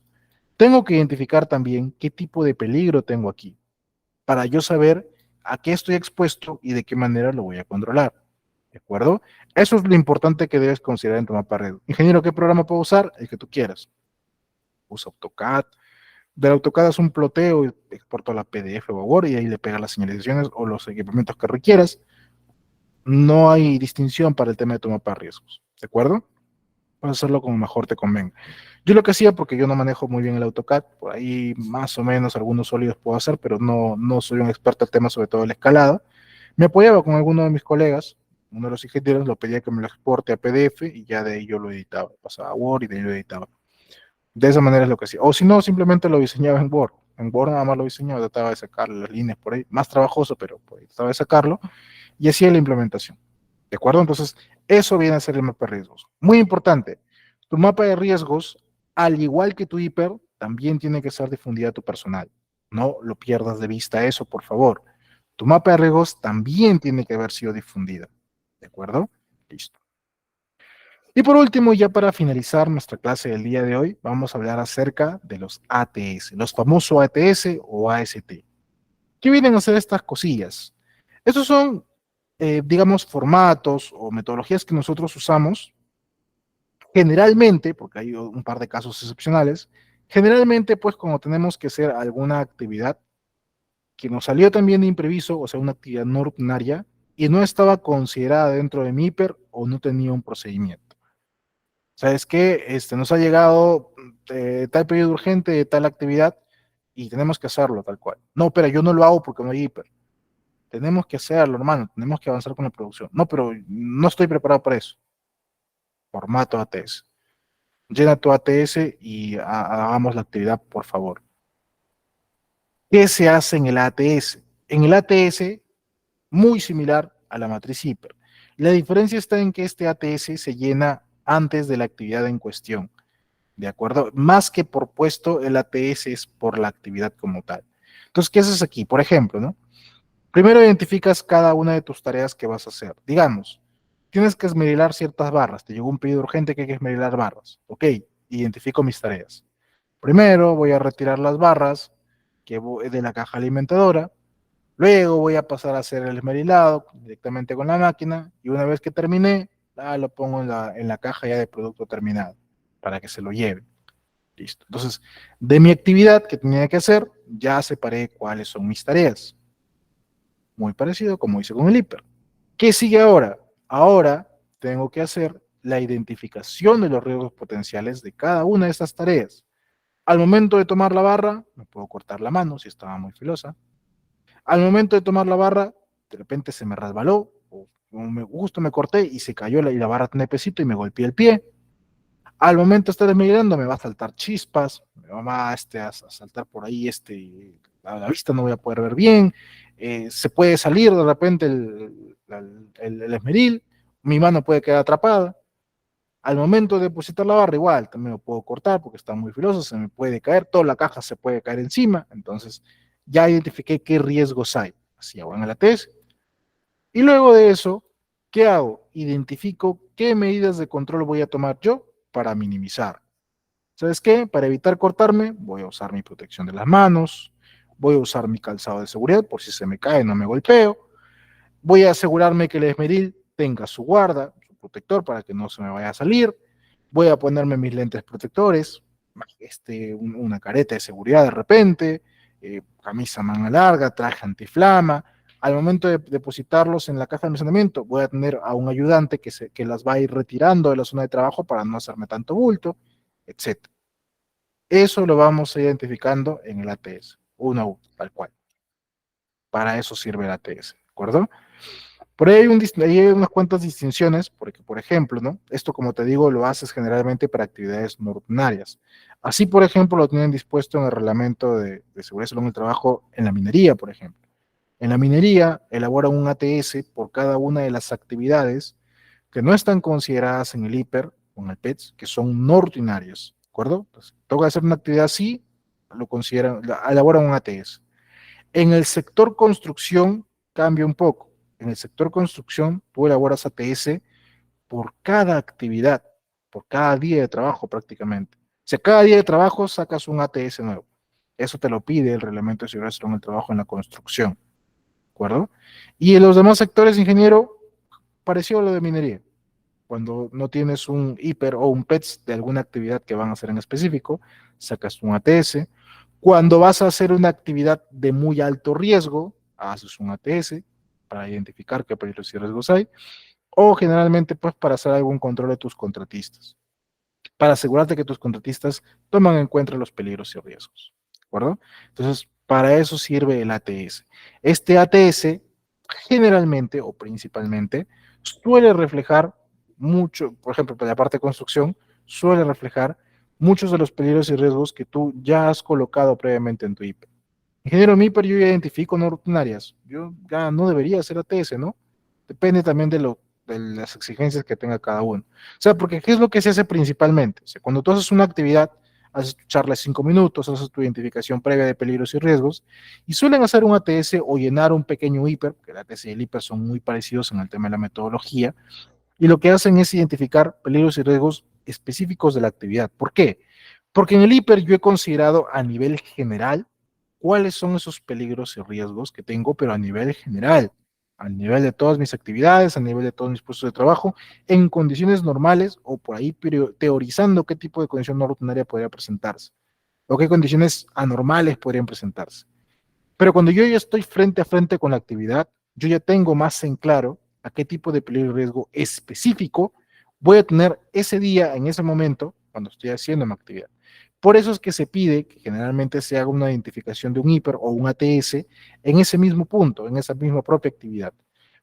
Tengo que identificar también qué tipo de peligro tengo aquí para yo saber a qué estoy expuesto y de qué manera lo voy a controlar. ¿De acuerdo? Eso es lo importante que debes considerar en tu mapa de red. Ingeniero, ¿qué programa puedo usar? El que tú quieras. Usa AutoCAD. Del AutoCAD es un ploteo, exporto la PDF o Word y ahí le pega las señalizaciones o los equipamientos que requieras. No hay distinción para el tema de tu mapa de riesgos. ¿De acuerdo? Puedes hacerlo como mejor te convenga. Yo lo que hacía, porque yo no manejo muy bien el AutoCAD, por ahí más o menos algunos sólidos puedo hacer, pero no soy un experto en tema, sobre todo el escalado. Me apoyaba con alguno de mis colegas, uno de los ingenieros, lo pedía que me lo exporte a PDF y ya de ahí yo lo editaba. Pasaba a Word y de ahí lo editaba. De esa manera es lo que hacía. O si no, simplemente lo diseñaba en Word. En Word nada más lo diseñaba, trataba de sacar las líneas por ahí. Más trabajoso, pero por ahí trataba de sacarlo y hacía la implementación. ¿De acuerdo? Entonces, eso viene a ser el mapa de riesgos. Muy importante, tu mapa de riesgos, al igual que tu hiper, también tiene que ser difundida a tu personal. No lo pierdas de vista eso, por favor. Tu mapa de riesgos también tiene que haber sido difundida. ¿De acuerdo? Listo. Y por último, ya para finalizar nuestra clase del día de hoy, vamos a hablar acerca de los ATS, los famosos ATS o AST. ¿Qué vienen a hacer estas cosillas? Estos son, digamos, formatos o metodologías que nosotros usamos generalmente, porque hay un par de casos excepcionales, generalmente, pues, cuando tenemos que hacer alguna actividad que nos salió también de imprevisto, o sea, una actividad no rutinaria, y no estaba considerada dentro de mi hiper o no tenía un procedimiento. ¿Sabes qué? Nos ha llegado tal pedido urgente de tal actividad y tenemos que hacerlo tal cual. No, pero yo no lo hago porque no hay hiper. Tenemos que hacerlo, hermano, tenemos que avanzar con la producción. No, pero no estoy preparado para eso. Formato ATS. Llena tu ATS y hagamos la actividad, por favor. ¿Qué se hace en el ATS? En el ATS, muy similar a la matriz hiper. La diferencia está en que este ATS se llena antes de la actividad en cuestión. ¿De acuerdo? Más que por puesto, el ATS es por la actividad como tal. Entonces, ¿qué haces aquí? Por ejemplo, ¿no? Primero identificas cada una de tus tareas que vas a hacer. Digamos, tienes que esmerilar ciertas barras. Te llegó un pedido urgente que hay que esmerilar barras. Ok, identifico mis tareas. Primero voy a retirar las barras de la caja alimentadora. Luego voy a pasar a hacer el esmerilado directamente con la máquina. Y una vez que terminé, lo pongo en la caja ya de producto terminado para que se lo lleve. Listo. Entonces, de mi actividad que tenía que hacer, ya separé cuáles son mis tareas. Muy parecido como hice con el hiper. ¿Qué sigue ahora? Ahora tengo que hacer la identificación de los riesgos potenciales de cada una de estas tareas. Al momento de tomar la barra, me puedo cortar la mano si estaba muy filosa. Al momento de tomar la barra, de repente se me resbaló, o justo me corté y se cayó y la barra tiene pesito y me golpeé el pie. Al momento de estar esmirando me va a saltar chispas, me va a saltar por ahí a la vista no voy a poder ver bien, se puede salir de repente el esmeril, mi mano puede quedar atrapada. Al momento de depositar la barra, igual, también lo puedo cortar porque está muy filoso, se me puede caer, toda la caja se puede caer encima, entonces ya identifiqué qué riesgos hay. Así hago en el ATS. Y luego de eso, ¿qué hago? Identifico qué medidas de control voy a tomar yo para minimizar. ¿Sabes qué? Para evitar cortarme, voy a usar mi protección de las manos, voy a usar mi calzado de seguridad por si se me cae, no me golpeo, voy a asegurarme que el esmeril tenga su guarda, su protector para que no se me vaya a salir, voy a ponerme mis lentes protectores, una careta de seguridad de repente, camisa manga larga, traje antiflama, Al momento de depositarlos en la caja de almacenamiento, voy a tener a un ayudante que las va a ir retirando de la zona de trabajo para no hacerme tanto bulto, etc. Eso lo vamos a ir identificando en el ATS, uno a uno, tal cual. Para eso sirve el ATS, ¿de acuerdo? Por ahí ahí hay unas cuantas distinciones, porque, por ejemplo, ¿no? Esto, como te digo, lo haces generalmente para actividades no rutinarias. Así, por ejemplo, lo tienen dispuesto en el reglamento de seguridad y salud en el trabajo en la minería, por ejemplo. En la minería, elaboran un ATS por cada una de las actividades que no están consideradas en el IPER o en el PETS, que son no rutinarias, ¿de acuerdo? Entonces, toca hacer una actividad así, lo consideran, elaboran un ATS. En el sector construcción cambia un poco. En el sector construcción tú elaboras ATS por cada actividad, por cada día de trabajo prácticamente. O sea, cada día de trabajo sacas un ATS nuevo. Eso te lo pide el reglamento de seguridad en el trabajo en la construcción, ¿de acuerdo? Y en los demás sectores, ingeniero, pareció lo de minería. Cuando no tienes un hiper o un PETS de alguna actividad que van a hacer en específico, sacas un ATS. Cuando vas a hacer una actividad de muy alto riesgo, haces un ATS para identificar qué peligros y riesgos hay, o generalmente pues para hacer algún control de tus contratistas, para asegurarte que tus contratistas toman en cuenta los peligros y riesgos, ¿de acuerdo? Entonces, para eso sirve el ATS. Este ATS generalmente o principalmente suele reflejar mucho, por ejemplo, para la parte de construcción, suele reflejar muchos de los peligros y riesgos que tú ya has colocado previamente en tu IP. Ingeniero, mi hiper yo ya identifico no rutinarias. Yo ya no debería hacer ATS, ¿no? Depende también de las exigencias que tenga cada uno. O sea, porque ¿qué es lo que se hace principalmente? O sea, cuando tú haces una actividad, haces tu charla de 5 minutos, haces tu identificación previa de peligros y riesgos, y suelen hacer un ATS o llenar un pequeño hiper, porque el ATS y el hiper son muy parecidos en el tema de la metodología, y lo que hacen es identificar peligros y riesgos específicos de la actividad. ¿Por qué? Porque en el hiper yo he considerado a nivel general cuáles son esos peligros y riesgos que tengo, pero a nivel general, a nivel de todas mis actividades, a nivel de todos mis puestos de trabajo, en condiciones normales o por ahí teorizando qué tipo de condición no rutinaria podría presentarse o qué condiciones anormales podrían presentarse. Pero cuando yo ya estoy frente a frente con la actividad, yo ya tengo más en claro a qué tipo de peligro y riesgo específico voy a tener ese día, en ese momento, cuando estoy haciendo mi actividad. Por eso es que se pide que generalmente se haga una identificación de un hiper o un ATS en ese mismo punto, en esa misma propia actividad.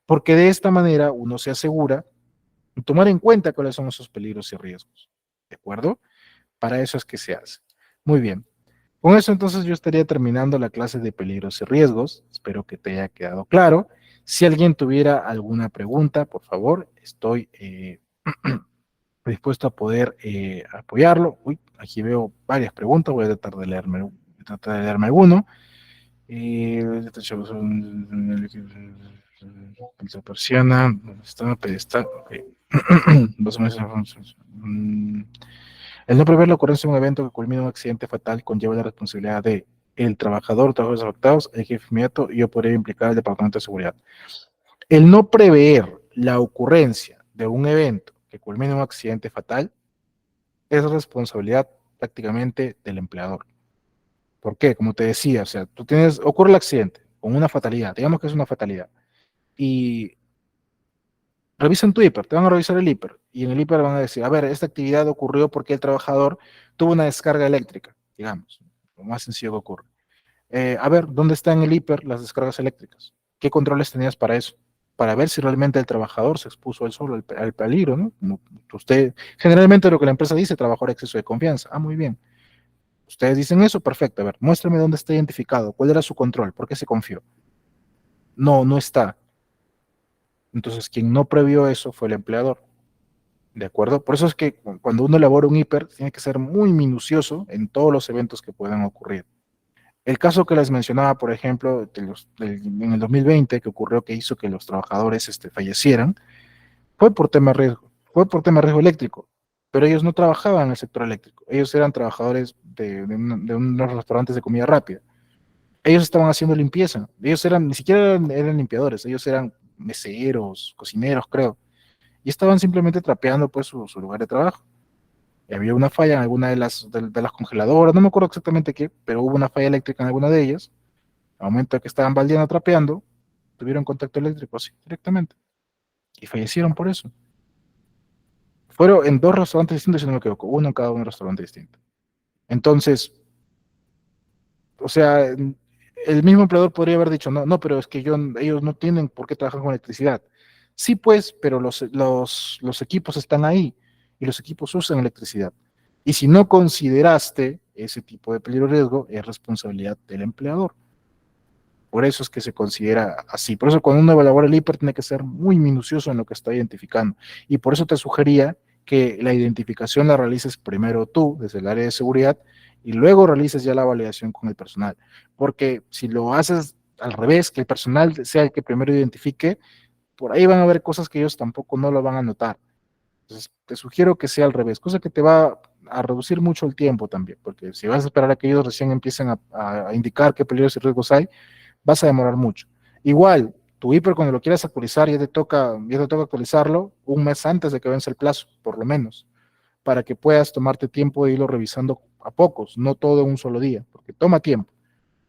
Porque de esta manera uno se asegura de tomar en cuenta cuáles son esos peligros y riesgos. ¿De acuerdo? Para eso es que se hace. Muy bien. Con eso entonces yo estaría terminando la clase de peligros y riesgos. Espero que te haya quedado claro. Si alguien tuviera alguna pregunta, por favor, estoy dispuesto a poder apoyarlo. Uy, aquí veo varias preguntas, voy a tratar de leerme alguno. Se persiana, está pedestal. Okay. El no prever la ocurrencia de un evento que culmina en un accidente fatal conlleva la responsabilidad de el trabajador, trabajadores afectados, el jefe inmediato y yo podría implicar al Departamento de Seguridad. El no prever la ocurrencia de un evento que culmine en un accidente fatal es responsabilidad prácticamente del empleador. ¿Por qué? Como te decía, o sea, ocurre el accidente con una fatalidad, digamos que es una fatalidad, y revisan tu hiper, te van a revisar el hiper, y en el hiper van a decir, a ver, esta actividad ocurrió porque el trabajador tuvo una descarga eléctrica, digamos, lo más sencillo que ocurre. A ver, ¿dónde están en el hiper las descargas eléctricas? ¿Qué controles tenías para eso? Para ver si realmente el trabajador se expuso él solo al peligro, ¿no? Como usted, generalmente lo que la empresa dice, trabajador exceso de confianza. Ah, muy bien. Ustedes dicen eso, perfecto. A ver, muéstrame dónde está identificado, cuál era su control, por qué se confió. No, no está. Entonces, quien no previó eso fue el empleador. ¿De acuerdo? Por eso es que cuando uno elabora un hiper, tiene que ser muy minucioso en todos los eventos que puedan ocurrir. El caso que les mencionaba, por ejemplo, en el 2020, que ocurrió que hizo que los trabajadores fallecieran, fue por tema de riesgo, fue por tema de riesgo eléctrico, pero ellos no trabajaban en el sector eléctrico, ellos eran trabajadores de unos restaurantes de comida rápida. Ellos estaban haciendo limpieza, ellos ni siquiera eran limpiadores, ellos eran meseros, cocineros, creo, y estaban simplemente trapeando pues su lugar de trabajo. Y había una falla en alguna de las congeladoras, no me acuerdo exactamente qué, pero hubo una falla eléctrica en alguna de ellas. Al momento que estaban baldeando, trapeando, tuvieron contacto eléctrico así directamente y fallecieron por eso. Fueron en dos restaurantes distintos, si no me equivoco, uno en cada un restaurante distinto. Entonces, o sea, el mismo empleador podría haber dicho, no, no, pero es que ellos no tienen por qué trabajar con electricidad. Sí, pues, pero los equipos están ahí y los equipos usan electricidad. Y si no consideraste ese tipo de peligro o riesgo, es responsabilidad del empleador. Por eso es que se considera así. Por eso cuando uno elabora el IPER tiene que ser muy minucioso en lo que está identificando. Y por eso te sugería que la identificación la realices primero tú, desde el área de seguridad, y luego realices ya la validación con el personal. Porque si lo haces al revés, que el personal sea el que primero identifique, por ahí van a haber cosas que ellos tampoco no lo van a notar. Entonces, te sugiero que sea al revés, cosa que te va a reducir mucho el tiempo también, porque si vas a esperar a que ellos recién empiecen a indicar qué peligros y riesgos hay, vas a demorar mucho. Igual, tu hiper cuando lo quieras actualizar, ya te toca actualizarlo un mes antes de que vence el plazo, por lo menos, para que puedas tomarte tiempo de irlo revisando a pocos, no todo en un solo día, porque toma tiempo.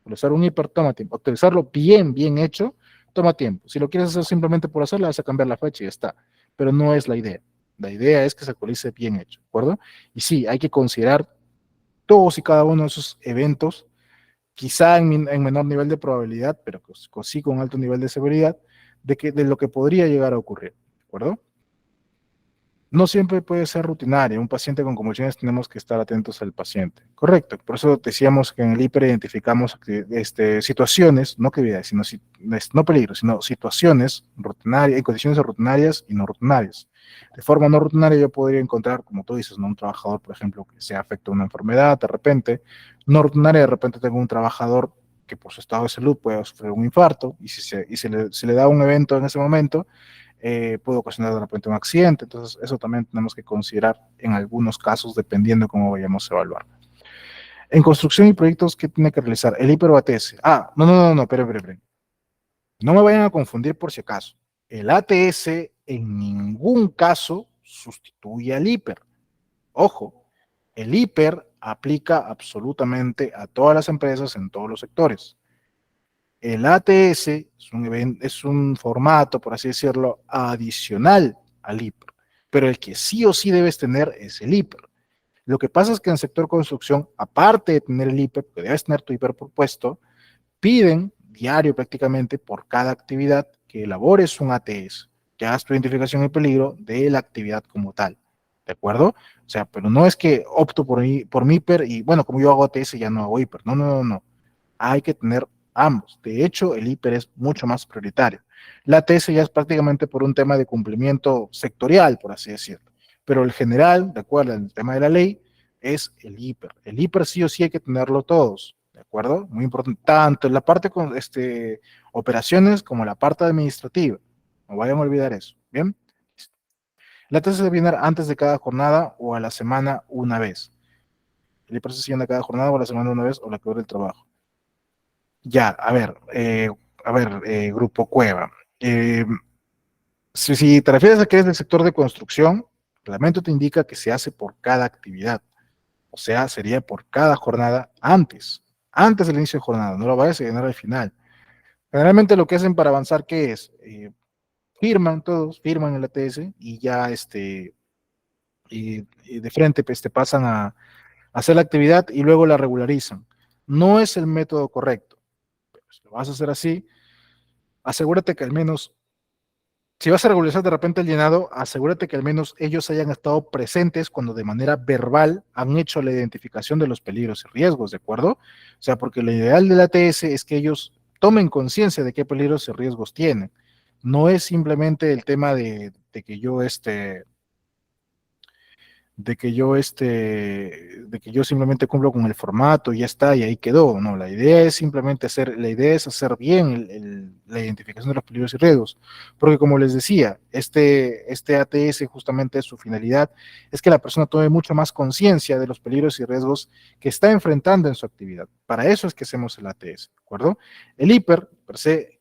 Actualizar un hiper toma tiempo. Actualizarlo bien, bien hecho, toma tiempo. Si lo quieres hacer simplemente por hacerlo, vas a cambiar la fecha y ya está. Pero no es la idea. La idea es que se actualice bien hecho, ¿de acuerdo? Y sí, hay que considerar todos y cada uno de esos eventos quizá en menor nivel de probabilidad, pero sí con alto nivel de seguridad, de lo que podría llegar a ocurrir, ¿de acuerdo? No siempre puede ser rutinaria. Un paciente con convulsiones tenemos que estar atentos al paciente. Correcto. Por eso decíamos que en el hiper identificamos situaciones, no actividades, no peligros, sino situaciones rutinarias, en condiciones rutinarias y no rutinarias. De forma no rutinaria yo podría encontrar, como tú dices, ¿no? Un trabajador, por ejemplo, que se afecta a una enfermedad de repente. No rutinaria, de repente tengo un trabajador que por su estado de salud puede sufrir un infarto y si se le da un evento en ese momento, puede ocasionar de repente un accidente. Entonces, eso también tenemos que considerar en algunos casos, dependiendo de cómo vayamos a evaluar. En construcción y proyectos, ¿qué tiene que realizar? El hiper o ATS. Ah, no, espere. No me vayan a confundir por si acaso. El ATS en ningún caso sustituye al hiper. Ojo, el hiper aplica absolutamente a todas las empresas en todos los sectores. El ATS es un formato, por así decirlo, adicional al hiper, pero el que sí o sí debes tener es el hiper. Lo que pasa es que en el sector construcción, aparte de tener el hiper, que debes tener tu hiper propuesto, piden diario prácticamente por cada actividad que elabores un ATS, que hagas tu identificación de peligro de la actividad como tal. ¿De acuerdo? O sea, pero no es que opto por mi hiper y bueno, como yo hago ATS ya no hago hiper. No. Hay que tener ambos. De hecho, el hiper es mucho más prioritario. La TS ya es prácticamente por un tema de cumplimiento sectorial, por así decirlo. Pero el general, de acuerdo al tema de la ley, es el hiper. El hiper sí o sí hay que tenerlo todos, ¿de acuerdo? Muy importante, tanto en la parte con operaciones como en la parte administrativa. No vayan a olvidar eso, ¿bien? La TS se debe llenar antes de cada jornada o a la semana una vez. El hiper se llena cada jornada o a la semana una vez o la que dure el trabajo. Ya, Grupo Cueva. Eh, si te refieres a que es del sector de construcción, el reglamento te indica que se hace por cada actividad. O sea, sería por cada jornada antes del inicio de jornada, no lo vayas a llenar al final. Generalmente lo que hacen para avanzar, ¿qué es? Firman el ATS y ya y de frente pues, te pasan a hacer la actividad y luego la regularizan. No es el método correcto. Pero si lo vas a hacer así, asegúrate que al menos, si vas a regularizar de repente el llenado, asegúrate que al menos ellos hayan estado presentes cuando de manera verbal han hecho la identificación de los peligros y riesgos, ¿de acuerdo? O sea, porque lo ideal del ATS es que ellos tomen conciencia de qué peligros y riesgos tienen. No es simplemente el tema de que yo de que yo simplemente cumplo con el formato y ya está, y ahí quedó. No, la idea es hacer bien la identificación de los peligros y riesgos. Porque como les decía, este ATS justamente su finalidad es que la persona tome mucho más conciencia de los peligros y riesgos que está enfrentando en su actividad. Para eso es que hacemos el ATS, ¿de acuerdo? El hiper, per se,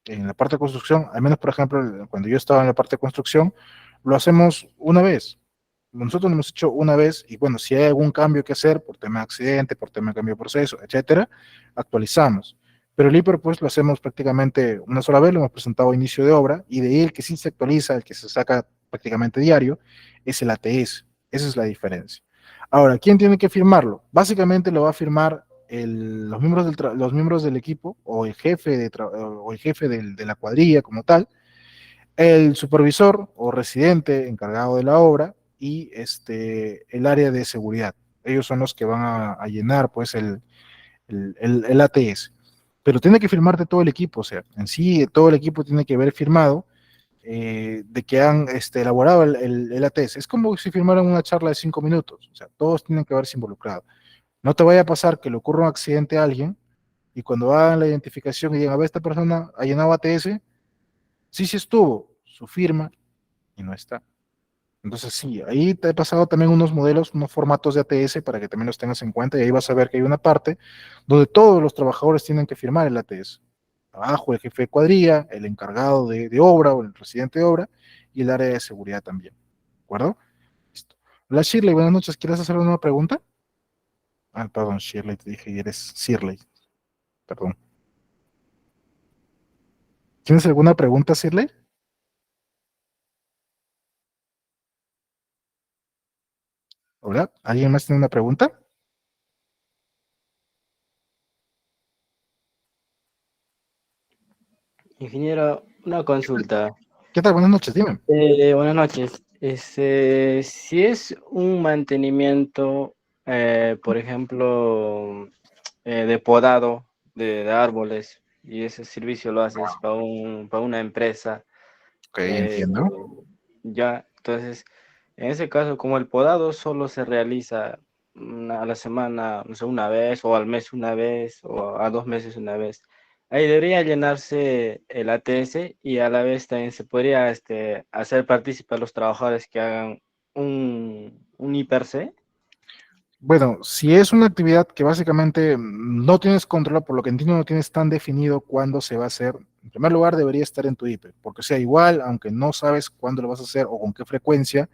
en la parte de construcción, al menos por ejemplo, cuando yo estaba en la parte de construcción, lo hacemos una vez. Nosotros lo hemos hecho una vez y bueno, si hay algún cambio que hacer por tema de accidente, por tema de cambio de proceso, etcétera, actualizamos. Pero el hiper pues lo hacemos prácticamente una sola vez, lo hemos presentado a inicio de obra, y de ahí el que sí se actualiza, el que se saca prácticamente diario, es el ATS. Esa es la diferencia. Ahora, ¿quién tiene que firmarlo? Básicamente lo va a firmar los miembros los miembros del equipo o el jefe, o el jefe de la cuadrilla como tal, el supervisor o residente encargado de la obra y el área de seguridad. Ellos son los que van a llenar pues el ATS. Pero tiene que firmarte todo el equipo, o sea, en sí todo el equipo tiene que haber firmado de que han elaborado el ATS. Es como si firmaran una charla de 5 minutos, o sea, todos tienen que haberse involucrado. No te vaya a pasar que le ocurra un accidente a alguien y cuando hagan la identificación y digan, a ver, esta persona ha llenado ATS, sí, sí estuvo, su firma y no está. Entonces, sí, ahí te he pasado también unos modelos, unos formatos de ATS para que también los tengas en cuenta y ahí vas a ver que hay una parte donde todos los trabajadores tienen que firmar el ATS. Abajo el jefe de cuadrilla, el encargado de obra o el residente de obra y el área de seguridad también. ¿De acuerdo? Listo. Hola Shirley, buenas noches. ¿Quieres hacer una pregunta? Ah, perdón, Shirley, te dije, eres Shirley. Perdón. ¿Tienes alguna pregunta, Shirley? Hola, ¿alguien más tiene una pregunta? Ingeniero, una consulta. ¿Qué tal? Buenas noches, dime. Buenas noches. Si es un mantenimiento, por ejemplo, de podado de árboles, y ese servicio lo haces para una empresa, Ok, eh, entiendo. ya, entonces, en ese caso, como el podado solo se realiza a la semana, no sé, una vez, o al mes una vez, o a 2 meses una vez, ahí debería llenarse el ATS y a la vez también se podría hacer partícipe a los trabajadores que hagan un IPRC. Bueno, si es una actividad que básicamente no tienes control, por lo que entiendo no tienes tan definido cuándo se va a hacer, en primer lugar debería estar en tu IPE, porque sea igual, aunque no sabes cuándo lo vas a hacer o con qué frecuencia,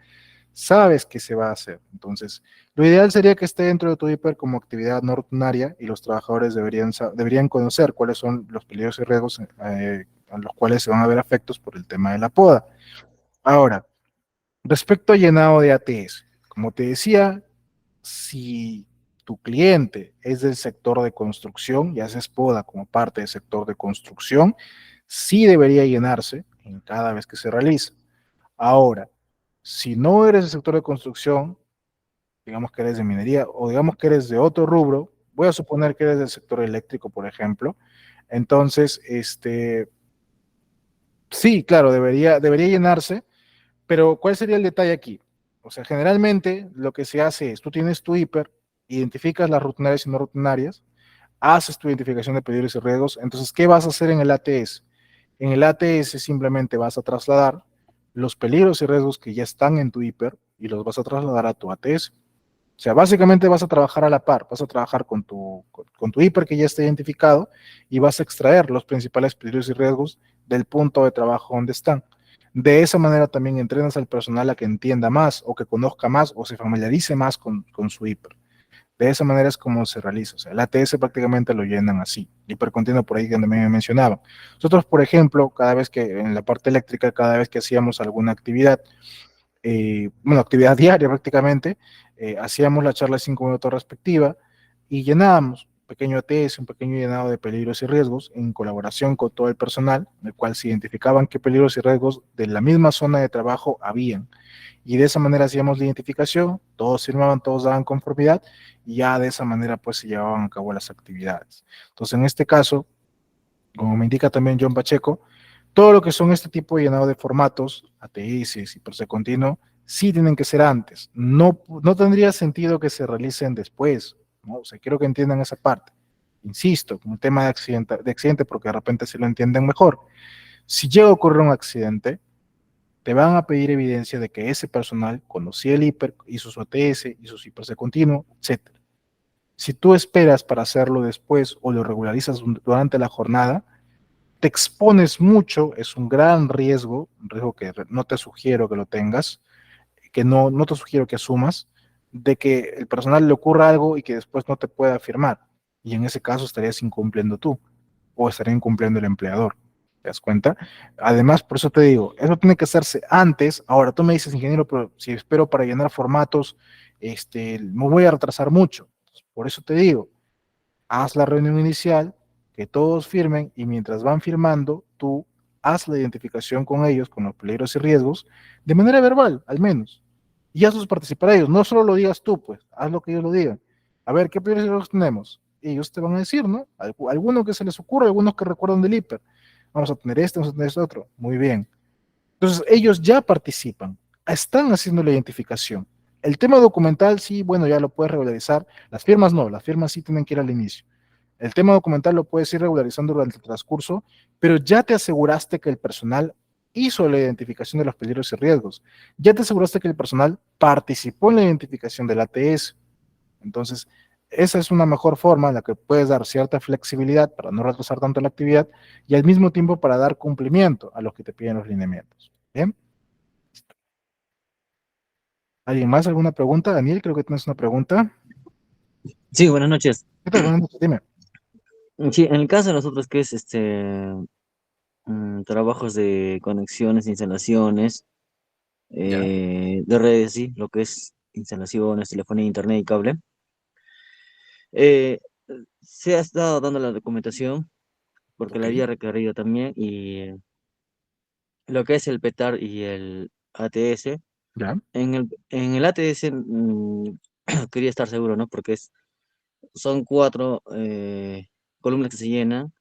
sabes que se va a hacer. Entonces, lo ideal sería que esté dentro de tu IPE como actividad no rutinaria y los trabajadores deberían conocer cuáles son los peligros y riesgos a los cuales se van a ver afectos por el tema de la poda. Ahora, respecto a llenado de ATS, como te decía, si tu cliente es del sector de construcción y haces poda como parte del sector de construcción, sí debería llenarse en cada vez que se realiza. Ahora, si no eres del sector de construcción, digamos que eres de minería o digamos que eres de otro rubro, voy a suponer que eres del sector eléctrico, por ejemplo, entonces, sí, claro, debería llenarse, pero ¿cuál sería el detalle aquí? O sea, generalmente lo que se hace es, tú tienes tu hiper, identificas las rutinarias y no rutinarias, haces tu identificación de peligros y riesgos, entonces, ¿qué vas a hacer en el ATS? En el ATS simplemente vas a trasladar los peligros y riesgos que ya están en tu hiper y los vas a trasladar a tu ATS. O sea, básicamente vas a trabajar a la par, vas a trabajar con tu hiper que ya está identificado y vas a extraer los principales peligros y riesgos del punto de trabajo donde están. De esa manera también entrenas al personal a que entienda más o que conozca más o se familiarice más con su hiper. De esa manera es como se realiza. O sea, el ATS prácticamente lo llenan así. Hipercontinuo por ahí que también me mencionaban. Nosotros, por ejemplo, cada vez que en la parte eléctrica, cada vez que hacíamos alguna actividad, bueno, actividad diaria prácticamente, hacíamos la charla de 5 minutos respectiva y llenábamos un pequeño ATS, un pequeño llenado de peligros y riesgos en colaboración con todo el personal, en el cual se identificaban qué peligros y riesgos de la misma zona de trabajo habían. Y de esa manera hacíamos la identificación, todos firmaban, todos daban conformidad y ya de esa manera pues se llevaban a cabo las actividades. Entonces en este caso, como me indica también John Pacheco, todo lo que son este tipo de llenado de formatos, ATS y proceso continuo, sí tienen que ser antes. No tendría sentido que se realicen después, ¿no? O sea, quiero que entiendan esa parte. Insisto, con el tema de accidente, porque de repente se lo entienden mejor. Si llega a ocurrir un accidente, te van a pedir evidencia de que ese personal conocía el hiper, hizo su ATS, hizo su hiper continuo, etc. Si tú esperas para hacerlo después o lo regularizas durante la jornada, te expones mucho, es un riesgo que no te sugiero que lo tengas, que no te sugiero que asumas, de que el personal le ocurra algo y que después no te pueda firmar. Y en ese caso estarías incumpliendo tú. o estaría incumpliendo el empleador. ¿Te das cuenta? Además, por eso te digo, eso tiene que hacerse antes. Ahora, tú me dices, ingeniero, pero si espero para llenar formatos, me voy a retrasar mucho. Por eso te digo, haz la reunión inicial, que todos firmen y mientras van firmando, tú haz la identificación con ellos, con los peligros y riesgos, de manera verbal, al menos. Y hazlos participar a ellos. No solo lo digas tú, pues, haz lo que ellos lo digan. A ver, ¿qué peligros y riesgos tenemos? Y ellos te van a decir, ¿no? Alguno que se les ocurra, algunos que recuerdan del hiper. Vamos a tener este, vamos a tener este otro. Muy bien. Entonces, ellos ya participan, están haciendo la identificación. El tema documental, sí, bueno, ya lo puedes regularizar. Las firmas no, las firmas sí tienen que ir al inicio. El tema documental lo puedes ir regularizando durante el transcurso, pero ya te aseguraste que el personal hizo la identificación de los peligros y riesgos. Ya te aseguraste que el personal participó en la identificación del ATS. Entonces, esa es una mejor forma en la que puedes dar cierta flexibilidad para no retrasar tanto la actividad y al mismo tiempo para dar cumplimiento a lo que te piden los lineamientos. ¿Bien? ¿Alguien más? ¿Alguna pregunta? Daniel, creo que tienes una pregunta. Sí, buenas noches. ¿Qué tal? Buenas noches, dime. Sí, en el caso de nosotros que es trabajos de conexiones, instalaciones, Ya, de redes, sí, lo que es instalaciones, telefonía, internet y cable, eh, se ha estado dando la documentación porque ok, la había requerido también y lo que es el PETAR y el ATS. ya, En el ATS quería estar seguro, ¿no? Porque son cuatro columnas que se llenan,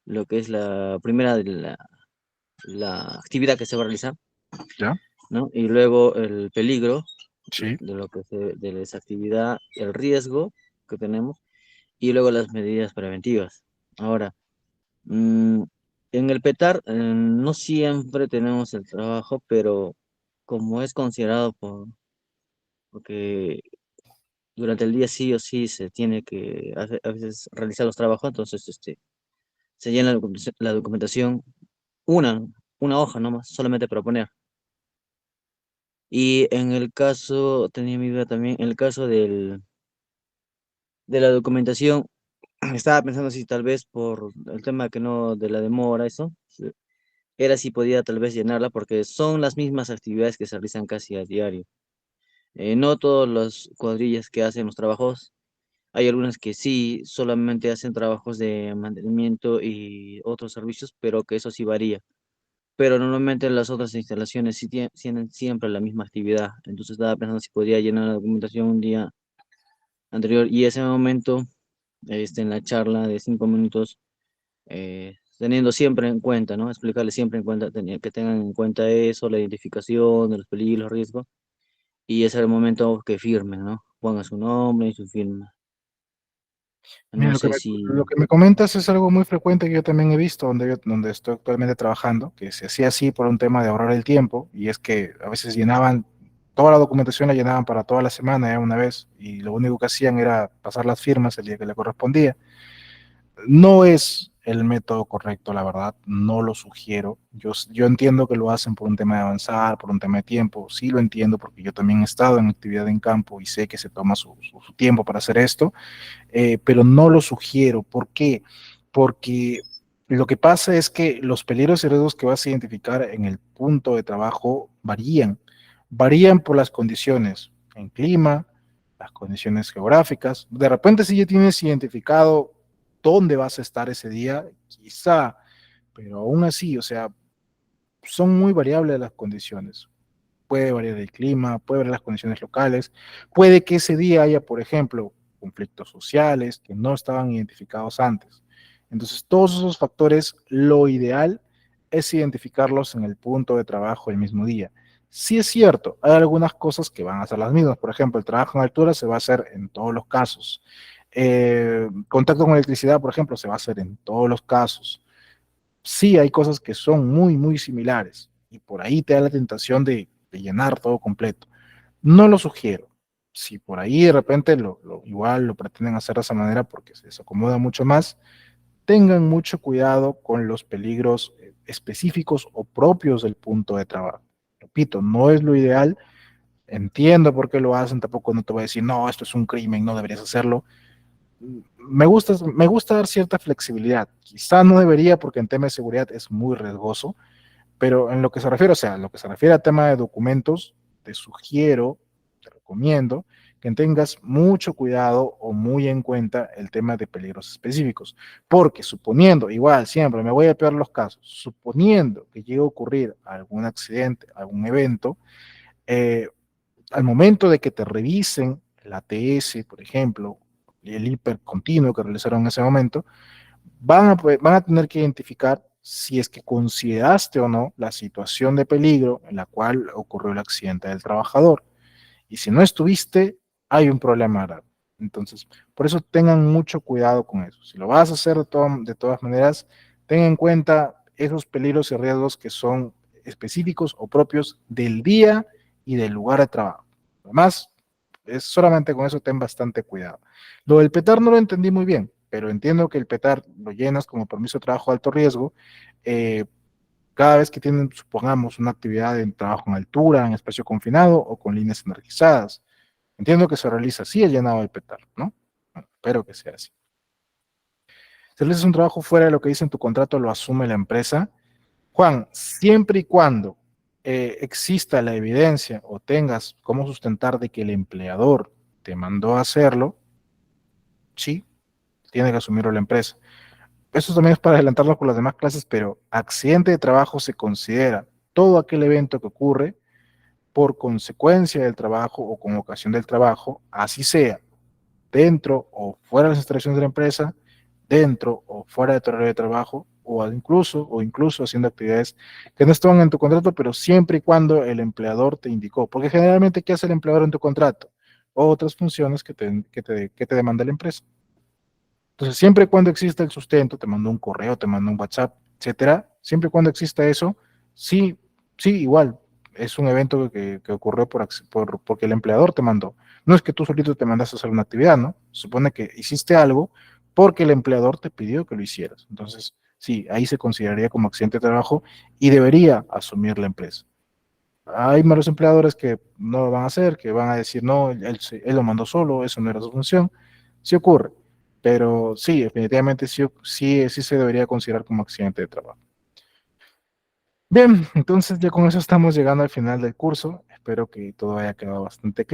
lo que es la primera de la actividad que se va a realizar, ya, ¿no? Y luego el peligro sí, de de esa actividad, el riesgo que tenemos y luego las medidas preventivas. Ahora, en el PETAR no siempre tenemos el trabajo, pero como es considerado porque durante el día sí o sí se tiene que a veces realizar los trabajos, entonces se llena la documentación, una, una hoja nomás, solamente para poner. Y en el caso, tenía mi duda también, en el caso de la documentación, estaba pensando si tal vez por el tema que no, de la demora, eso, era si podía tal vez llenarla, porque son las mismas actividades que se realizan casi a diario. No todas las cuadrillas que hacen los trabajos, hay algunas que sí, solamente hacen trabajos de mantenimiento y otros servicios, pero que eso sí varía. Pero normalmente las otras instalaciones sí tienen siempre la misma actividad. Entonces estaba pensando si podía llenar la documentación un día anterior y ese momento, en la charla de 5 minutos, teniendo siempre en cuenta, ¿no? Explicarles siempre en cuenta, que tengan en cuenta eso, la identificación de los peligros, los riesgos, y ese es el momento que firmen, ¿no? Pongan su nombre y su firma. mira, No sé si... lo que me comentas es algo muy frecuente que yo también he visto donde estoy actualmente trabajando, que se hacía así por un tema de ahorrar el tiempo, y es que a veces llenaban, toda la documentación la llenaban para toda la semana ya una vez, y lo único que hacían era pasar las firmas el día que le correspondía. No es el método correcto, la verdad, no lo sugiero. Yo entiendo que lo hacen por un tema de avanzar, por un tema de tiempo, sí lo entiendo porque yo también he estado en actividad en campo y sé que se toma su tiempo para hacer esto, pero no lo sugiero. ¿Por qué? Porque lo que pasa es que los peligros y riesgos que vas a identificar en el punto de trabajo varían por las condiciones en clima, las condiciones geográficas. De repente si ya tienes identificado dónde vas a estar ese día, quizá, pero aún así, o sea, son muy variables las condiciones. Puede variar el clima, puede variar las condiciones locales, puede que ese día haya, por ejemplo, conflictos sociales que no estaban identificados antes. Entonces, todos esos factores, lo ideal es identificarlos en el punto de trabajo el mismo día. Sí es cierto, hay algunas cosas que van a ser las mismas. Por ejemplo, el trabajo en altura se va a hacer en todos los casos. Contacto con electricidad, por ejemplo, se va a hacer en todos los casos. Sí hay cosas que son muy, muy similares y por ahí te da la tentación de llenar todo completo. No lo sugiero. Si por ahí de repente igual lo pretenden hacer de esa manera porque se les acomoda mucho más, tengan mucho cuidado con los peligros específicos o propios del punto de trabajo. Repito, no es lo ideal, entiendo por qué lo hacen, tampoco no te voy a decir, no, esto es un crimen, no deberías hacerlo. me gusta dar cierta flexibilidad. Quizá no debería porque en tema de seguridad es muy riesgoso, pero en lo que se refiere, o sea, en lo que se refiere a tema de documentos, te sugiero, te recomiendo que tengas mucho cuidado o muy en cuenta el tema de peligros específicos, porque suponiendo, igual siempre me voy a peor los casos, suponiendo que llegue a ocurrir algún accidente, algún evento, eh, al momento de que te revisen el ATS, por ejemplo, y el hiper continuo que realizaron en ese momento, van a tener que identificar si es que consideraste o no la situación de peligro en la cual ocurrió el accidente del trabajador. Y si no estuviste, hay un problema grave. Entonces, por eso tengan mucho cuidado con eso. Si lo vas a hacer de todas maneras, ten en cuenta esos peligros y riesgos que son específicos o propios del día y del lugar de trabajo. Además, es solamente con eso ten bastante cuidado. Lo del petar no lo entendí muy bien, pero entiendo que el petar lo llenas como permiso de trabajo de alto riesgo. eh, Cada vez que tienen, supongamos, una actividad en trabajo en altura, en espacio confinado o con líneas energizadas. Entiendo que se realiza así el llenado del petar, ¿no? Bueno, espero que sea así. Si realizas un trabajo fuera de lo que dice en tu contrato, lo asume la empresa. Juan, siempre y cuando exista la evidencia o tengas cómo sustentar de que el empleador te mandó a hacerlo, sí, tiene que asumirlo la empresa. Eso también es para adelantarlo con las demás clases, pero accidente de trabajo se considera todo aquel evento que ocurre por consecuencia del trabajo o con ocasión del trabajo, así sea dentro o fuera de las instalaciones de la empresa, dentro o fuera de tu horario de trabajo, o incluso haciendo actividades que no estaban en tu contrato, pero siempre y cuando el empleador te indicó. Porque generalmente, ¿qué hace el empleador en tu contrato? Otras funciones que te demanda la empresa. Entonces, siempre y cuando exista el sustento, te mando un correo, te mando un WhatsApp, etcétera, siempre y cuando exista eso, sí, sí, igual, es un evento que ocurrió porque el empleador te mandó. No es que tú solito te mandaste a hacer una actividad, ¿no? Se supone que hiciste algo porque el empleador te pidió que lo hicieras. Entonces, sí, ahí se consideraría como accidente de trabajo y debería asumir la empresa. Hay malos empleadores que no lo van a hacer, que van a decir, no, él lo mandó solo, eso no era su función. Sí ocurre, pero sí, definitivamente sí se debería considerar como accidente de trabajo. Bien, entonces ya con eso estamos llegando al final del curso. Espero que todo haya quedado bastante claro.